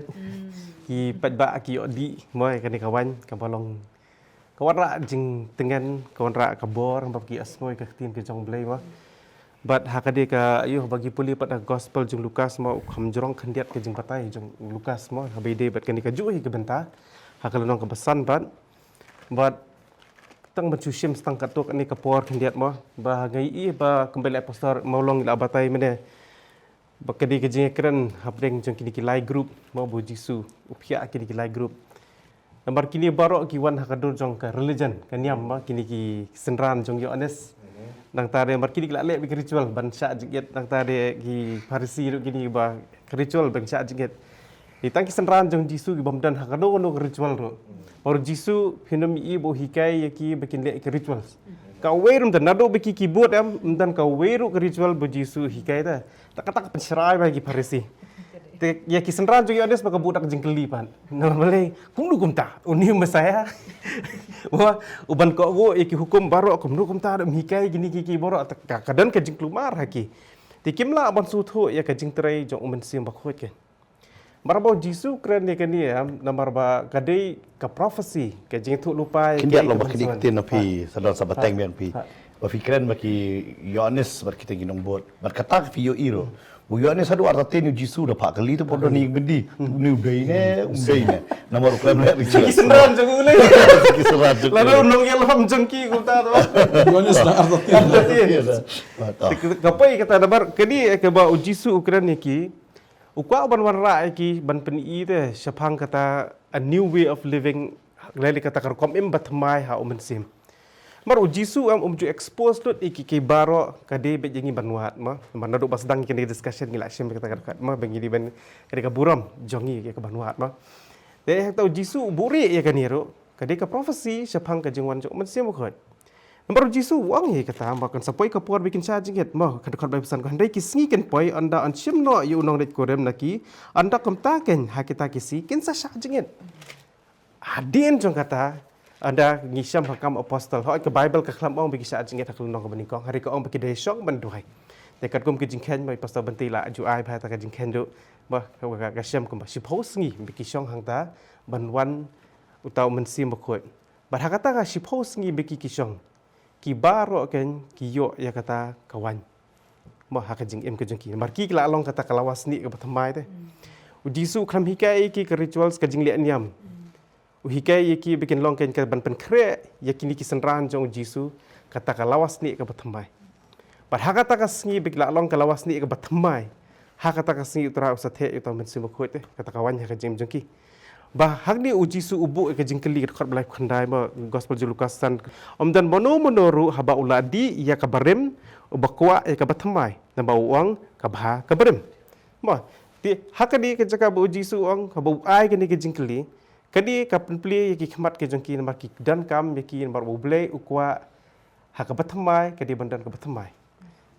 ki padba ki odi mo kani kawan kampalong kawan ra jing tengen kawan ra kabor bab ki asmoy ka tin ke jong blai mo but hakade ka ayo bagi puli pada gospel jung Lukas mo khamjrong khandiat ke jing patai jung Lukas mo habide bat kani ka jui ke benta hakalanong ka besan but tang mencusim stang katuk ni kapor khandiat mo ba ngai i ba kembali pastor maulong la batai mene bakadi ke jing keren habreng jong kini ki live group mo bu jisu upia kini ki live group nomor kini barok ki wan hakadur jong ka religion kaniam ma kini ki senran jong yo anes Nang tadi markini kelak lek bagi ritual ban syak jigit nang tadi gi Parisi duk gini ba ritual ban syak jigit. Di tangki senran jong Jisu gi bamdan hakado no ritual ro. Baru Jisu hinom ibo hikai yaki bikin lek ke ritual. Kau werum dan nado beki keyboard dan kau weru ke ritual bu Jisu hikai ta. Tak kata penserai bagi Parisi. Ya kisenran jo yones baka budak jengkeli pan. Normally kumdu kumta uni saya. Wah uban ko go iki hukum baru kumdu kumta ada mikai gini kiki baru kadang ka jengklumar haki. Tikimla aban sutho ya ka jengtrai jo umen sim bakhot ke. Marba Jisu keren ya kan ya namar ba kadai ka prophecy ka jengtu lupai. Kindia lo baki diktin api sadar sabateng bian pi. Bafikren baki yones berkita ginong bot. Berkata fi yo iro. Bu Yohanes adu arti ni Jisu dah pak kali tu podo ni gedi. Ni udai ne. Nama uklam le ritual. Kisenran jong ulai. Kisenran jong. Lalu undang yang lam jengki kumta tu. Yohanes na arti. Kapai kata dabar kini ke ba Jisu ukran ki ukwa ban warra ki ban peni te syapang kata a new way of living lele kata karkom im batmai ha umensim. Mar Jisu ju expose lut iki ke baro kade be jengi banwat ma manado basdang kini discussion ngila syem kata kat ma bengini ben kade ka buram jongi ke banwat ma. De tau Jisu buri ya kaniro kade ka prophecy syapang ka jengwan jo umensim khot. Nampak Jisu wang ye kata makan sapoi ka puar bikin charging it mah kan bai pesan ko handai kisngi ken poi anda an chim no yu nong det korem naki anda kamta ken hakita kisi ken sa charging it adien jong kata anda ngisam hakam apostol hoi ke bible ka khlam ong bigi charging it hakul nong ka bening kong hari ka ong bigi dei shok ban duai dekat kum ke jingken mai pastor banti la ju ai pha ta ka jingken do bah ka syam kum si pos ngi bigi shong hang ta ban wan utau mensim bakot bar hakata ka si pos ngi bigi kishong ki baro ken ki yo ya kata kawan mo ha ka jing em ka jing ki mar ki la long kata kalawas ni ka pathamai te Jisu kham hikai ki ka rituals ka jing le niam hikai ki bikin long ken ka ban pen kre ya kini ki senran jong Jisu kata kalawas ni ka pathamai par ha kata ka sngi bik la long kalawas ni ka pathamai ha kata ka sngi utra usathe uta men sim khoi te kata kawan ya ka jing jong ki bah hagni Jisu ubu ke jingkeli khot belai khandai ma gospel ju Lukas san omdan monoru haba uladi ya kabarem ubakwa ya kabathamai namba uang kabha kabarem ma ti hakadi ke jaka bu Jisu uang haba ai ke ni ke jingkeli kadi kapenpli ya ki khmat ke jongki namar ki dan kam ya ki namar ublei ukwa hakabathamai kadi bandan kabathamai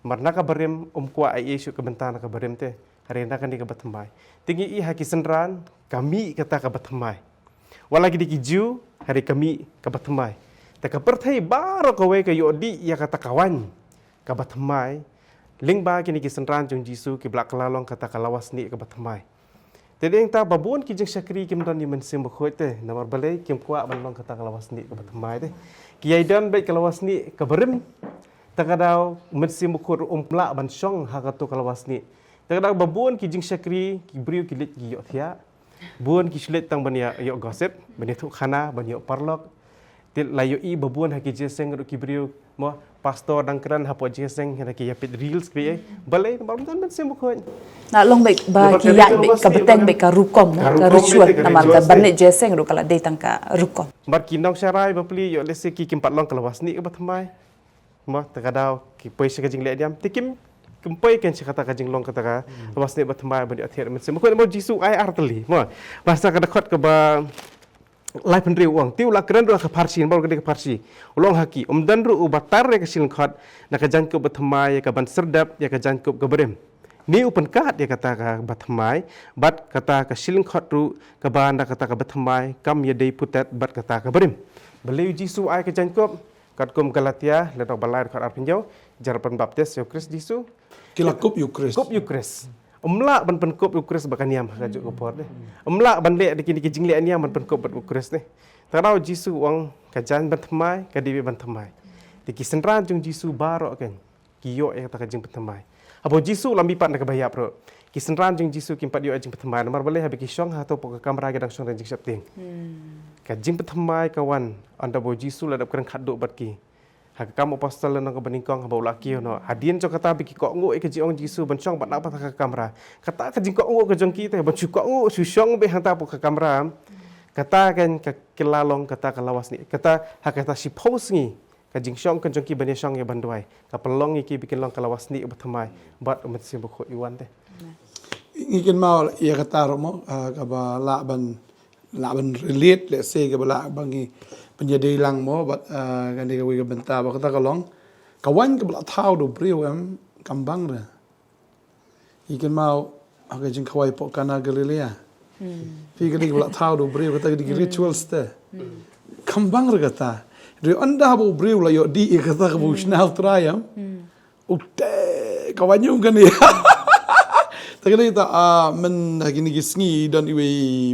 marna kabarem kwa ai Yesu kabentana kabarem te harena kan di kabathamai tinggi i haki senran kami kata kabathamai walagi di kiju hari kami kabathamai ta kaperthai baro kawe ka yodi ya kata kawan kabathamai ling ba kini ki senran jong Jisu ki blak lalong kata kalawas ni kabathamai tedeng ta babun ki jeng syakri kim dan ni mensim bekhote namar balai kim kwa ban long kata kalawas ni kabathamai te ki aidan baik kalawas ni kabarem takadau mensim bekhot umpla ban syong hakato kalawas ni takadau babun ki jing syakri ki briu ki lit ki yo thia buan ki sulit tang bania yo gosip bania tu khana bania parlok til layo i babun ha ki jeseng ru ki briu mo pastor dang kran ha po jeseng ha ki yapit reels kri balai bam tan men sem bukhon Na long baik ba ki ya baik ka beteng baik ka rukom ka ritual namal ka banne jeseng ru kala dei tang ka rukom bar ki nong syarai bapli yo lese ki kimpat long kalawas ni ka batmai mo takadau ki poise ka jing le diam tikim kempai kan kata kajing long kata ka lepas ni bertembak benda akhir macam mungkin mau Jisu ai arteli mo bahasa ka dekat ke ba lai pendri uang tiu la keren ru ka parsi baru ke parsi ulong haki dan ru batar ke silin khat nak jangkup bertembak ya ka ban serdap ya ka jangkup ke berem ni upen kat dia kata ka bertembak bat kata ka silin khat ru ka ban kata ka bertembak kam ya dei putet bat kata ka berem beli Jisu ai ka jangkup kat kum Galatia le tok balai kat arpenjau jarapan baptis yo Kristus Jisu Kila kup Eucharist. Kup Eucharist. Umlak ban pen kup Eucharist bakan yam rajuk kopor deh. Umlak ban lek dikini kijing lek niam ban pen kup Eucharist deh. Tarau Jisu wang kajan ban temai kadiwi ban temai. Diki senran jung Jisu barok kan. Kiyo ya kata kajing ban temai. Abo Jisu lambi pat nak bayap ro. Ki senran jung Jisu kimpat yo ajing ban temai. Namar boleh habis kisong atau pok kamera gedang song rajing sapting. Kajing ban temai kawan anda bo Jisu ladap keren khaduk bat ki. Hak kamu apostol nang kebeningkong haba ulaki no hadien jo kata biki kok ngu ke jiong Jisu bencong bat nak ka kamera kata ka jing kok ngu ke jong kita bencu kok ngu susong be hanta ka kamera kata kan ka kelalong kata ka lawas ni kata hak kata si pos ni kajing syong kan jongki bani syong ya banduai kapelong iki bikin long kalawas ni batamai bat umat sim bukho iwan teh Ingin mau ia kata romo kaba laban relate let's say kaba laban ni penjadi lang mo but kan dia kau bentar ba kata kalong kawan kaba tahu do brio kambang dah. Ingin mau aku jeng kawai pok kana Galilea. Fikir dia kaba tahu do brio kata dia rituals teh. Kambang kata. Dia anda bu brio lah yo di kata kau snal try Udah kawannya kan dia. Tak kena kita men gini gisngi dan iwe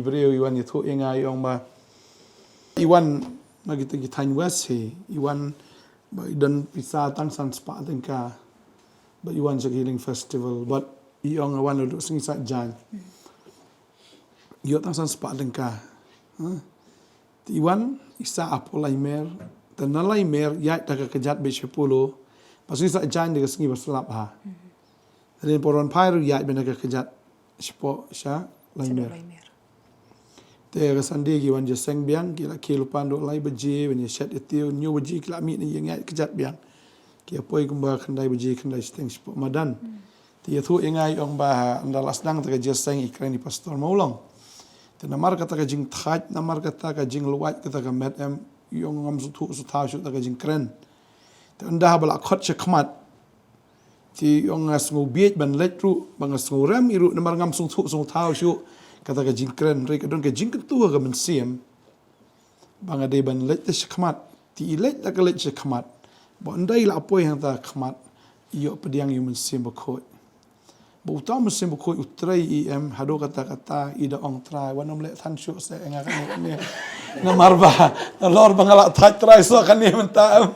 beriu iwan itu yang ayong ba iwan bagi kita time west iwan dan bisa tangsan spa tengka ba iwan healing festival but iong awan lu singi sa jan yo tangsan spa tengka iwan isa apolai mer tanalai mer ya tak kejat be 10 pasti sa jan dia singi berselap ha dan poron pairu ya benar kejat sepo sya laimer te sandi gi wan je seng biang kila kilupan do lai beji when you set itu new beji kila mi ni yang kejat biang ki apoi kumba khandai beji khandai steng sepo madan ti thu engai ong ba andalas dang te je seng ikran ni pastor maulong te namar kata ka jing thaj namar kata ka jing luwat kata ka met em yong ngam su thu su tha shu ta ka jing kren te anda bala khot che khmat ti ong ngasngu biet ban letru bangasngu ram iru namar ngam sung thu sung thau shu kata ka jingkren re ka don ka jing tua ka men siam banga de ban let te khmat ti let la ka let che khmat bo ndai la apoi hang ta khmat iyo pediang yu men siam bakoi bo ta men siam bakoi utrai em hado kata ida ong trai wanom le than shu se enga ka ne namar ba lor bangala thaj trai so kan ne menta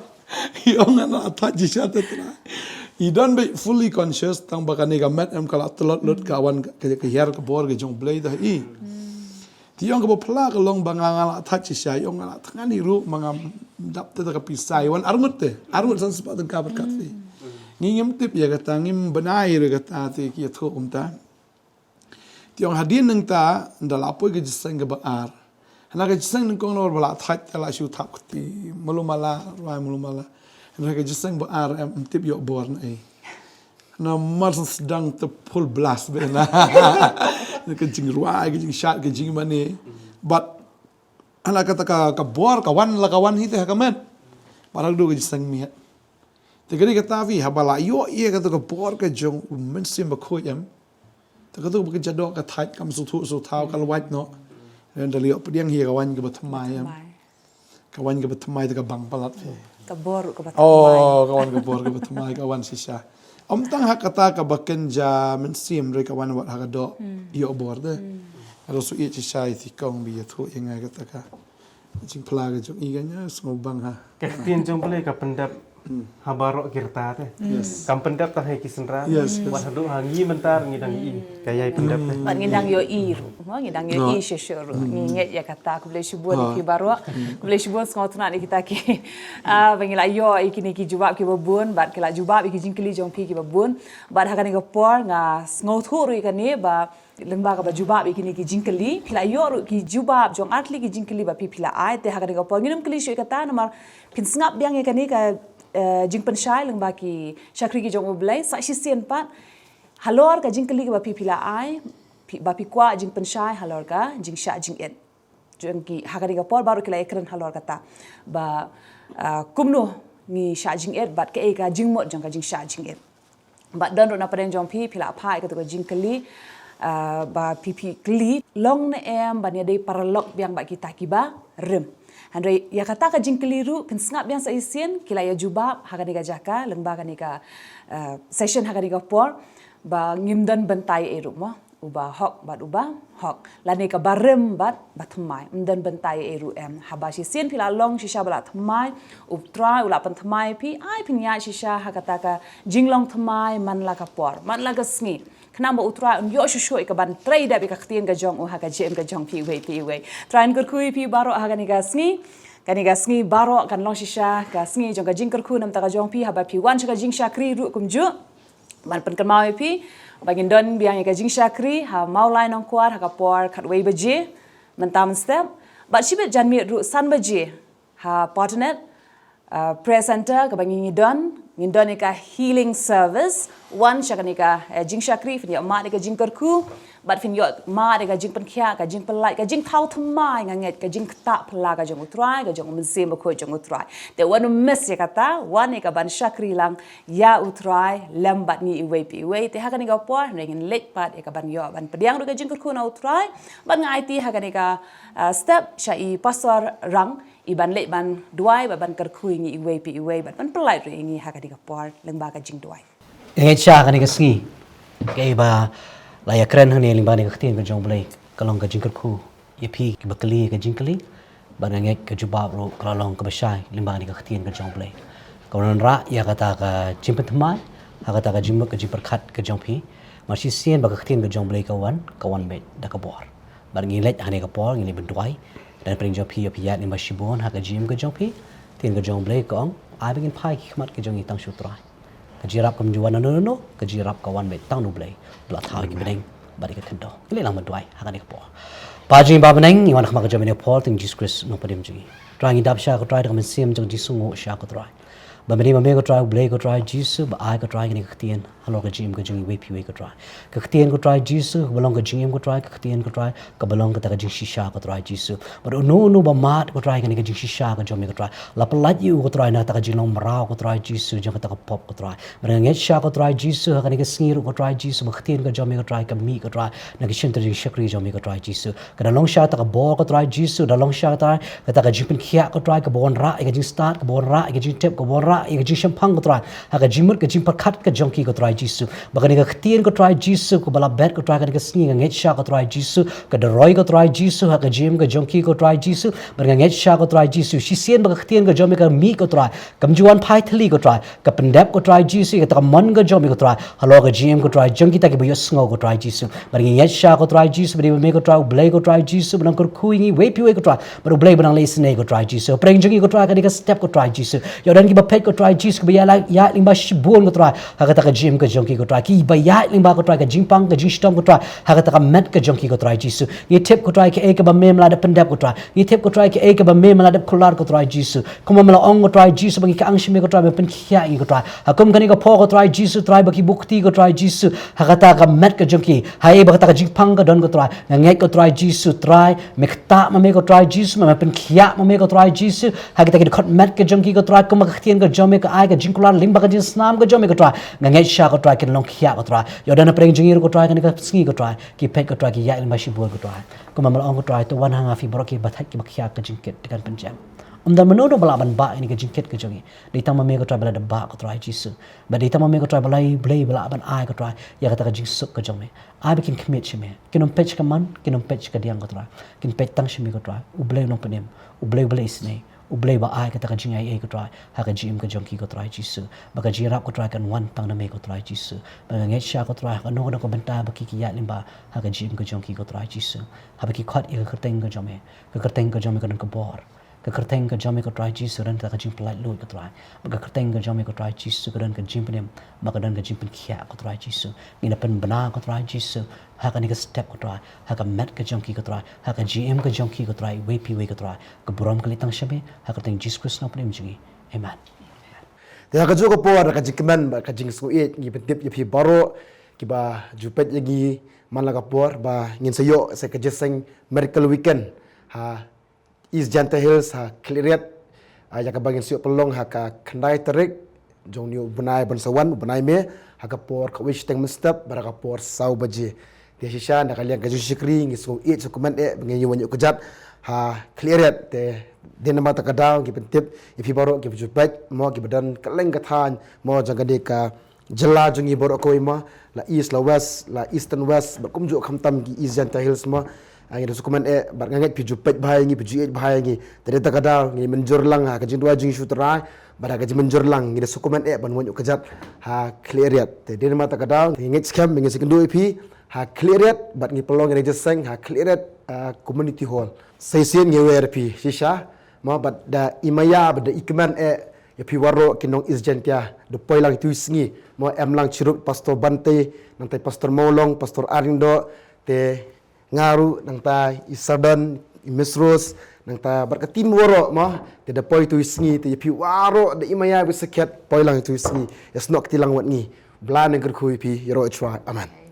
iyo ngana thaj jisha te trai You don't be fully conscious tang baka nega met em kala telot lot kawan ke hiar ke bor ke jong blade dah i. Ti yong ke pla ke long banga ngala touch sya yong ngala tangani ru manga dap te ka pisai wan arngut san sepat tang kabar kafe. Ngim tip ya kata ngim benai re kata ti ki tho umta. Ti yong hadin nang ta ndal apoi ke jisang ke baar. Hana ke jisang nang kong nor bala touch la shu thap ti mulumala roi mulumala. Mereka jisang baar tip yok bor na na mars sedang terpul blast bena ke jing ruai ke jing shot ke jing mani but ala kata ka bor kawan la kawan hite hakamet parang do ke jisang miat tegari kata vi habala yo ye kata ka bor ke jong men sim ba khoyam ta kata ke jadok ka thai kam su thu su thau kal wat no dan dalio pediang hi kawan ke batmai kawan ke batmai ta ka bang palat Kabor ke batang kawan kabor ke batmai kawan sisa. Tang hak kata ka baken ja mensim re kawan wat hak do yo bor de. Kalau su i sisa ti kong bi thu inga kata ka. Jing pelaga jong iganya ngobang ha. Ketien jong pele ka pendap habarok kirta teh kam pendap tah hai kisenra wat hadu hangi mentar ngidang i kayai pendap teh Bat ngidang yo iru, ngidang yo i sheshuru. Nginget ya kata aku boleh syubun ki barwa, boleh syubun ngotna ni kita ki. Bangila yo ikini ki jubab ki babun, bat kila jubab iki jingkeli jong pi ki babun, bat hakani ka por nga ngothu ru ikani ba lengba ka jubab ikini ki jingkeli, pila yo ru ki jubab jong atli ki jingkeli ba pi pila ai te hakani ka por nginum keli shu kata namar pinsngap biang ikani ka jing pensyai leng baki syakri ki jong oblai saksi sien pat halor ka jing keli ka pipila ai bapi kwa jing pensyai halor ka jing sya jing et jeng ki hakari ka por baru kila ekran halor kata ba kumno ni sya jing et bat ke ka jing mot jong ka jing sya jing et bat dan ro na padeng jong pi pila pai ka to jing keli ba pipi keli long na em ba ni dei paralok biang ba kita kiba rem Handai ya kata ka jing keliru pensngap yang saisien kila ya jubab hakani ka jaka lengba kani ka session hakani ka por ba ngimdan bentai eru mo uba hok bat uba hok lani ka barem bat batmai mdan bentai eru em habashi sien pila long shisha bala tmai uptra ula pan tmai pi ai pinya shisha hakata ka jinglong tmai man la ka por man la ka sngi Kenapa utra yo shushu ka ban trai da bi ka ktien ka jong ha ka jem ka jong pi we train kur kui pi baro ha kani ka sngi baro kan long shisha ka sngi jong ka jing kur ku nam ta ka jong pi ha ba pi wan ka jing shakri ru kum ju ban pen kan mau pi bagin don biang ka jing shakri ha mau lai nong kwar ha ka por khat we baje mentam step but shibet janmi ru san baje ha partnet prayer center ka bangi ngidon ika healing service one shakanika jing shakri fin ya ma nika jing kerku bat fin yo ma nika jing penkhia ka jing pelai ka jing thau thamai nganget ka jing ta phala ka jong utrai ka jong mensem ko jong utrai te one miss ya kata one ika ban shakri lang ya utrai lambat ni iwe te hakanika por ringin lek pat ika ban yo ban pediang ka jing kerku na utrai ban ngai ti hakanika step shai pastor rang iban lek ban duai ban kerkui ngi iwe ban pelai ringi hakanika por lengba ka jing duai ngai cha ka ni ka sngi ke ba la ya kren hne ling ba ni ka tien ka jong blai ka long ka jing ka khu ye phi ka bakli ka jing kali ba ngai ka jubab ro ka long ka bashai ling ba ni ka tien ka jong blai ka ron ra ya ka ta ka jing patmai ha ka ta ka jing ka jing perkhat ka jong phi ma si sien ba ka tien ka jong blai ka wan bet da ka bor ba ngi lek hne ka por ngi ben duai dan pring jong phi ya ni ma shibon ha ka jim ka jong phi tien ka jong blai ka ong ai begin pai ki khmat ka jong i tang shu trai ka jirap kam juan no ka jirap ka wan bet tang nu blai bla thau ki beneng bari ka thendo le lang ma duai ha ka ni ka po pa jing ba beneng i wan khma ka jom ni pol ting jesus christ no padim ji trai ngi dap sha ka trai ka men sim jong ji sungo sha ka trai ba meni ma me ko trai blai ko trai jesus ba ai ka trai ni ka tien halo ka jim ka jing we pi we ka trai ka tien ko trai jesus balong ka jing ko trai ka tien ko trai ka balong ka ta ka jing shisha ka trai jesus ba no ba mat ko trai ka ni ka jing shisha ka jom ka trai la palat yu ko trai na ta ka jing long marau ko trai jesus jong ka ta ka pop ko trai ba nge sha ko trai jesus ka ni ka sngir ko trai jesus ba tien ka jom ka trai ka mi ka trai na ka shin ta jing shakri jom ka trai jesus ka long sha ta ka bo ko trai jesus da long sha ta ka jing pen khia ko trai ka bon ra ka jing start ka bon ra ka jing tep ka bon ra ka jing shampang ko trai ha ka jing mur ka jing pakhat ka jong ki ko trai Jesus bagani ka tien ko try Jesus ko bala bet ko try ka sngi nga nget sha ko try Jesus ka de roy ko try Jesus ha ka jim ka jonki ko try Jesus bar nga nget sha ko try Jesus si sien ba ka tien ka jom ka mi ko try kam juan phai thli ko try ka pendep ko try Jesus ka ta man ka jom ko try halo ka jim ko try jonki ta ki bo sngo ko try Jesus bar nga nget sha ko try Jesus bar me ko try blay ko try Jesus bar ko khuingi we pi we ko try bar blay bar le snai ko try Jesus preng jonki ko try ka step ko try Jesus yo dan ki ba pet ko try Jesus ko ya la ya ling ba shibun ko try ha ka ta ka jim ka jonki ko try ki ba ya ling ba ko try ka jingpang ka jingstom ko try ha ka ta ka met ka jonki ko try Jesus ni tip ko try ka e ka ba mem la da pendap ko try ni tip ko try ka e ka ba mem la da kular ko try Jesus kuma mala ong ko try Jesus ba ki ang shime ko try ba pen khia ko try ha kum ka ni ko pho ko try Jesus try ba ki bukti ko try Jesus ha ka ta ka met ka jonki ha e ba ka ta ka jingpang ka don ko try ngai ko try Jesus try me kta ma me ko try Jesus ma pen khia ma me ko try Jesus ha ka ta ki khot met ka jonki ko try kuma ka tien ka jome ka ai ka jingkular ling ba ka jing snam ka jome ko try ngai sha ko try ka long khia ko try yo dan preng jingir ko try ka ni ka sngi ko try ki pet ko try ki ya il ma shi bu ko try kuma mal ong ko try to wan hanga fi bro ki bathat ki khia ka jingket kan penjam dan menodo bala ban ba ini ka jingket ka jongi dei tama me ko try bala da ba ko try Jesus ba dei tama me ko try bala blay bala ban ai ko try ya ka ta ka jing suk ka jome ai bikin commit shime kinom pech ka man kinom pech ka diang ko try kin pech tang shime ko try u blay no penem u blay isne ublay ba ai ka ta ka jing ai ko try ha ka jim ka jonki ko try Jesus ba ka jirap ko try kan wan tang na me ko try Jesus ba ngai sha ko try ka no ko benta ba ki ya limba ha ka jim ka jonki ko try Jesus ha ba ki khat i ka teng ka jome ka teng ka jome ka ka bor ka kerteng ka jome ko try Jesus ran ta ka jim polite lu ka try ba ka kerteng ka jome ko try Jesus ka ran ka jim penem ba ka dan ka jim pen khia ko try Jesus ni na pen bana ko try Jesus ha ka ni ka step ko try ha ka met ka jonki ko try ha ka GM ka jonki ko try we pi we ko try ka buram ka litang shabe ha ka teng Jesus Christ na penem jingi amen Dia ka juga por ka jikman ba ka jing su e ngi petip ye pi baro ki ba jupet ngi man la ka por ba ngin sayo se ka jeseng miracle weekend ha East Janta Hills ha Kliriat ya ka bangin siok pelong ha ka khandai terik jong niu benai bansawan benai me ha ka por ka wish teng mestap bara ka por sau baje dia shisha na kalian ka jushikri ngi so e so comment e ngi wanyu kejat ha Kliriat te dia nama ta kadau ki pentip ifi baro ki jupet mo ki badan kaleng ka than mo jangade ka jela jongi baro ko ima la east la west la eastern west ba kum ju khamtam ki East Janta Hills mo ang ida sukuman bar nganget pi jupet bahaya ngi pi juet bahaya ngi tadi ta kadal ngi menjur lang ha ka jindua jing shutera bar ka menjur lang ngi sukuman ban wonyo kejat ha cleariat tadi nama ta kadal ngi scam ngi sekendu pi ha cleariat bat ngi pelong ngi jeseng ha cleariat community hall seisen ngi wer pi shisha ma bat da imaya bat da ikman ya pi waro kinong isjentia de poilang tu sngi mo emlang chirup pastor bante nantai pastor molong pastor arindo te ngaru nang ta isadon imisros nang ta bar ka tim woro mo te da poi tu sngi te pi waro de imaya bi sekat poi lang tu sngi ya snok tilang wat ngi blan nang ker khu pi yero try aman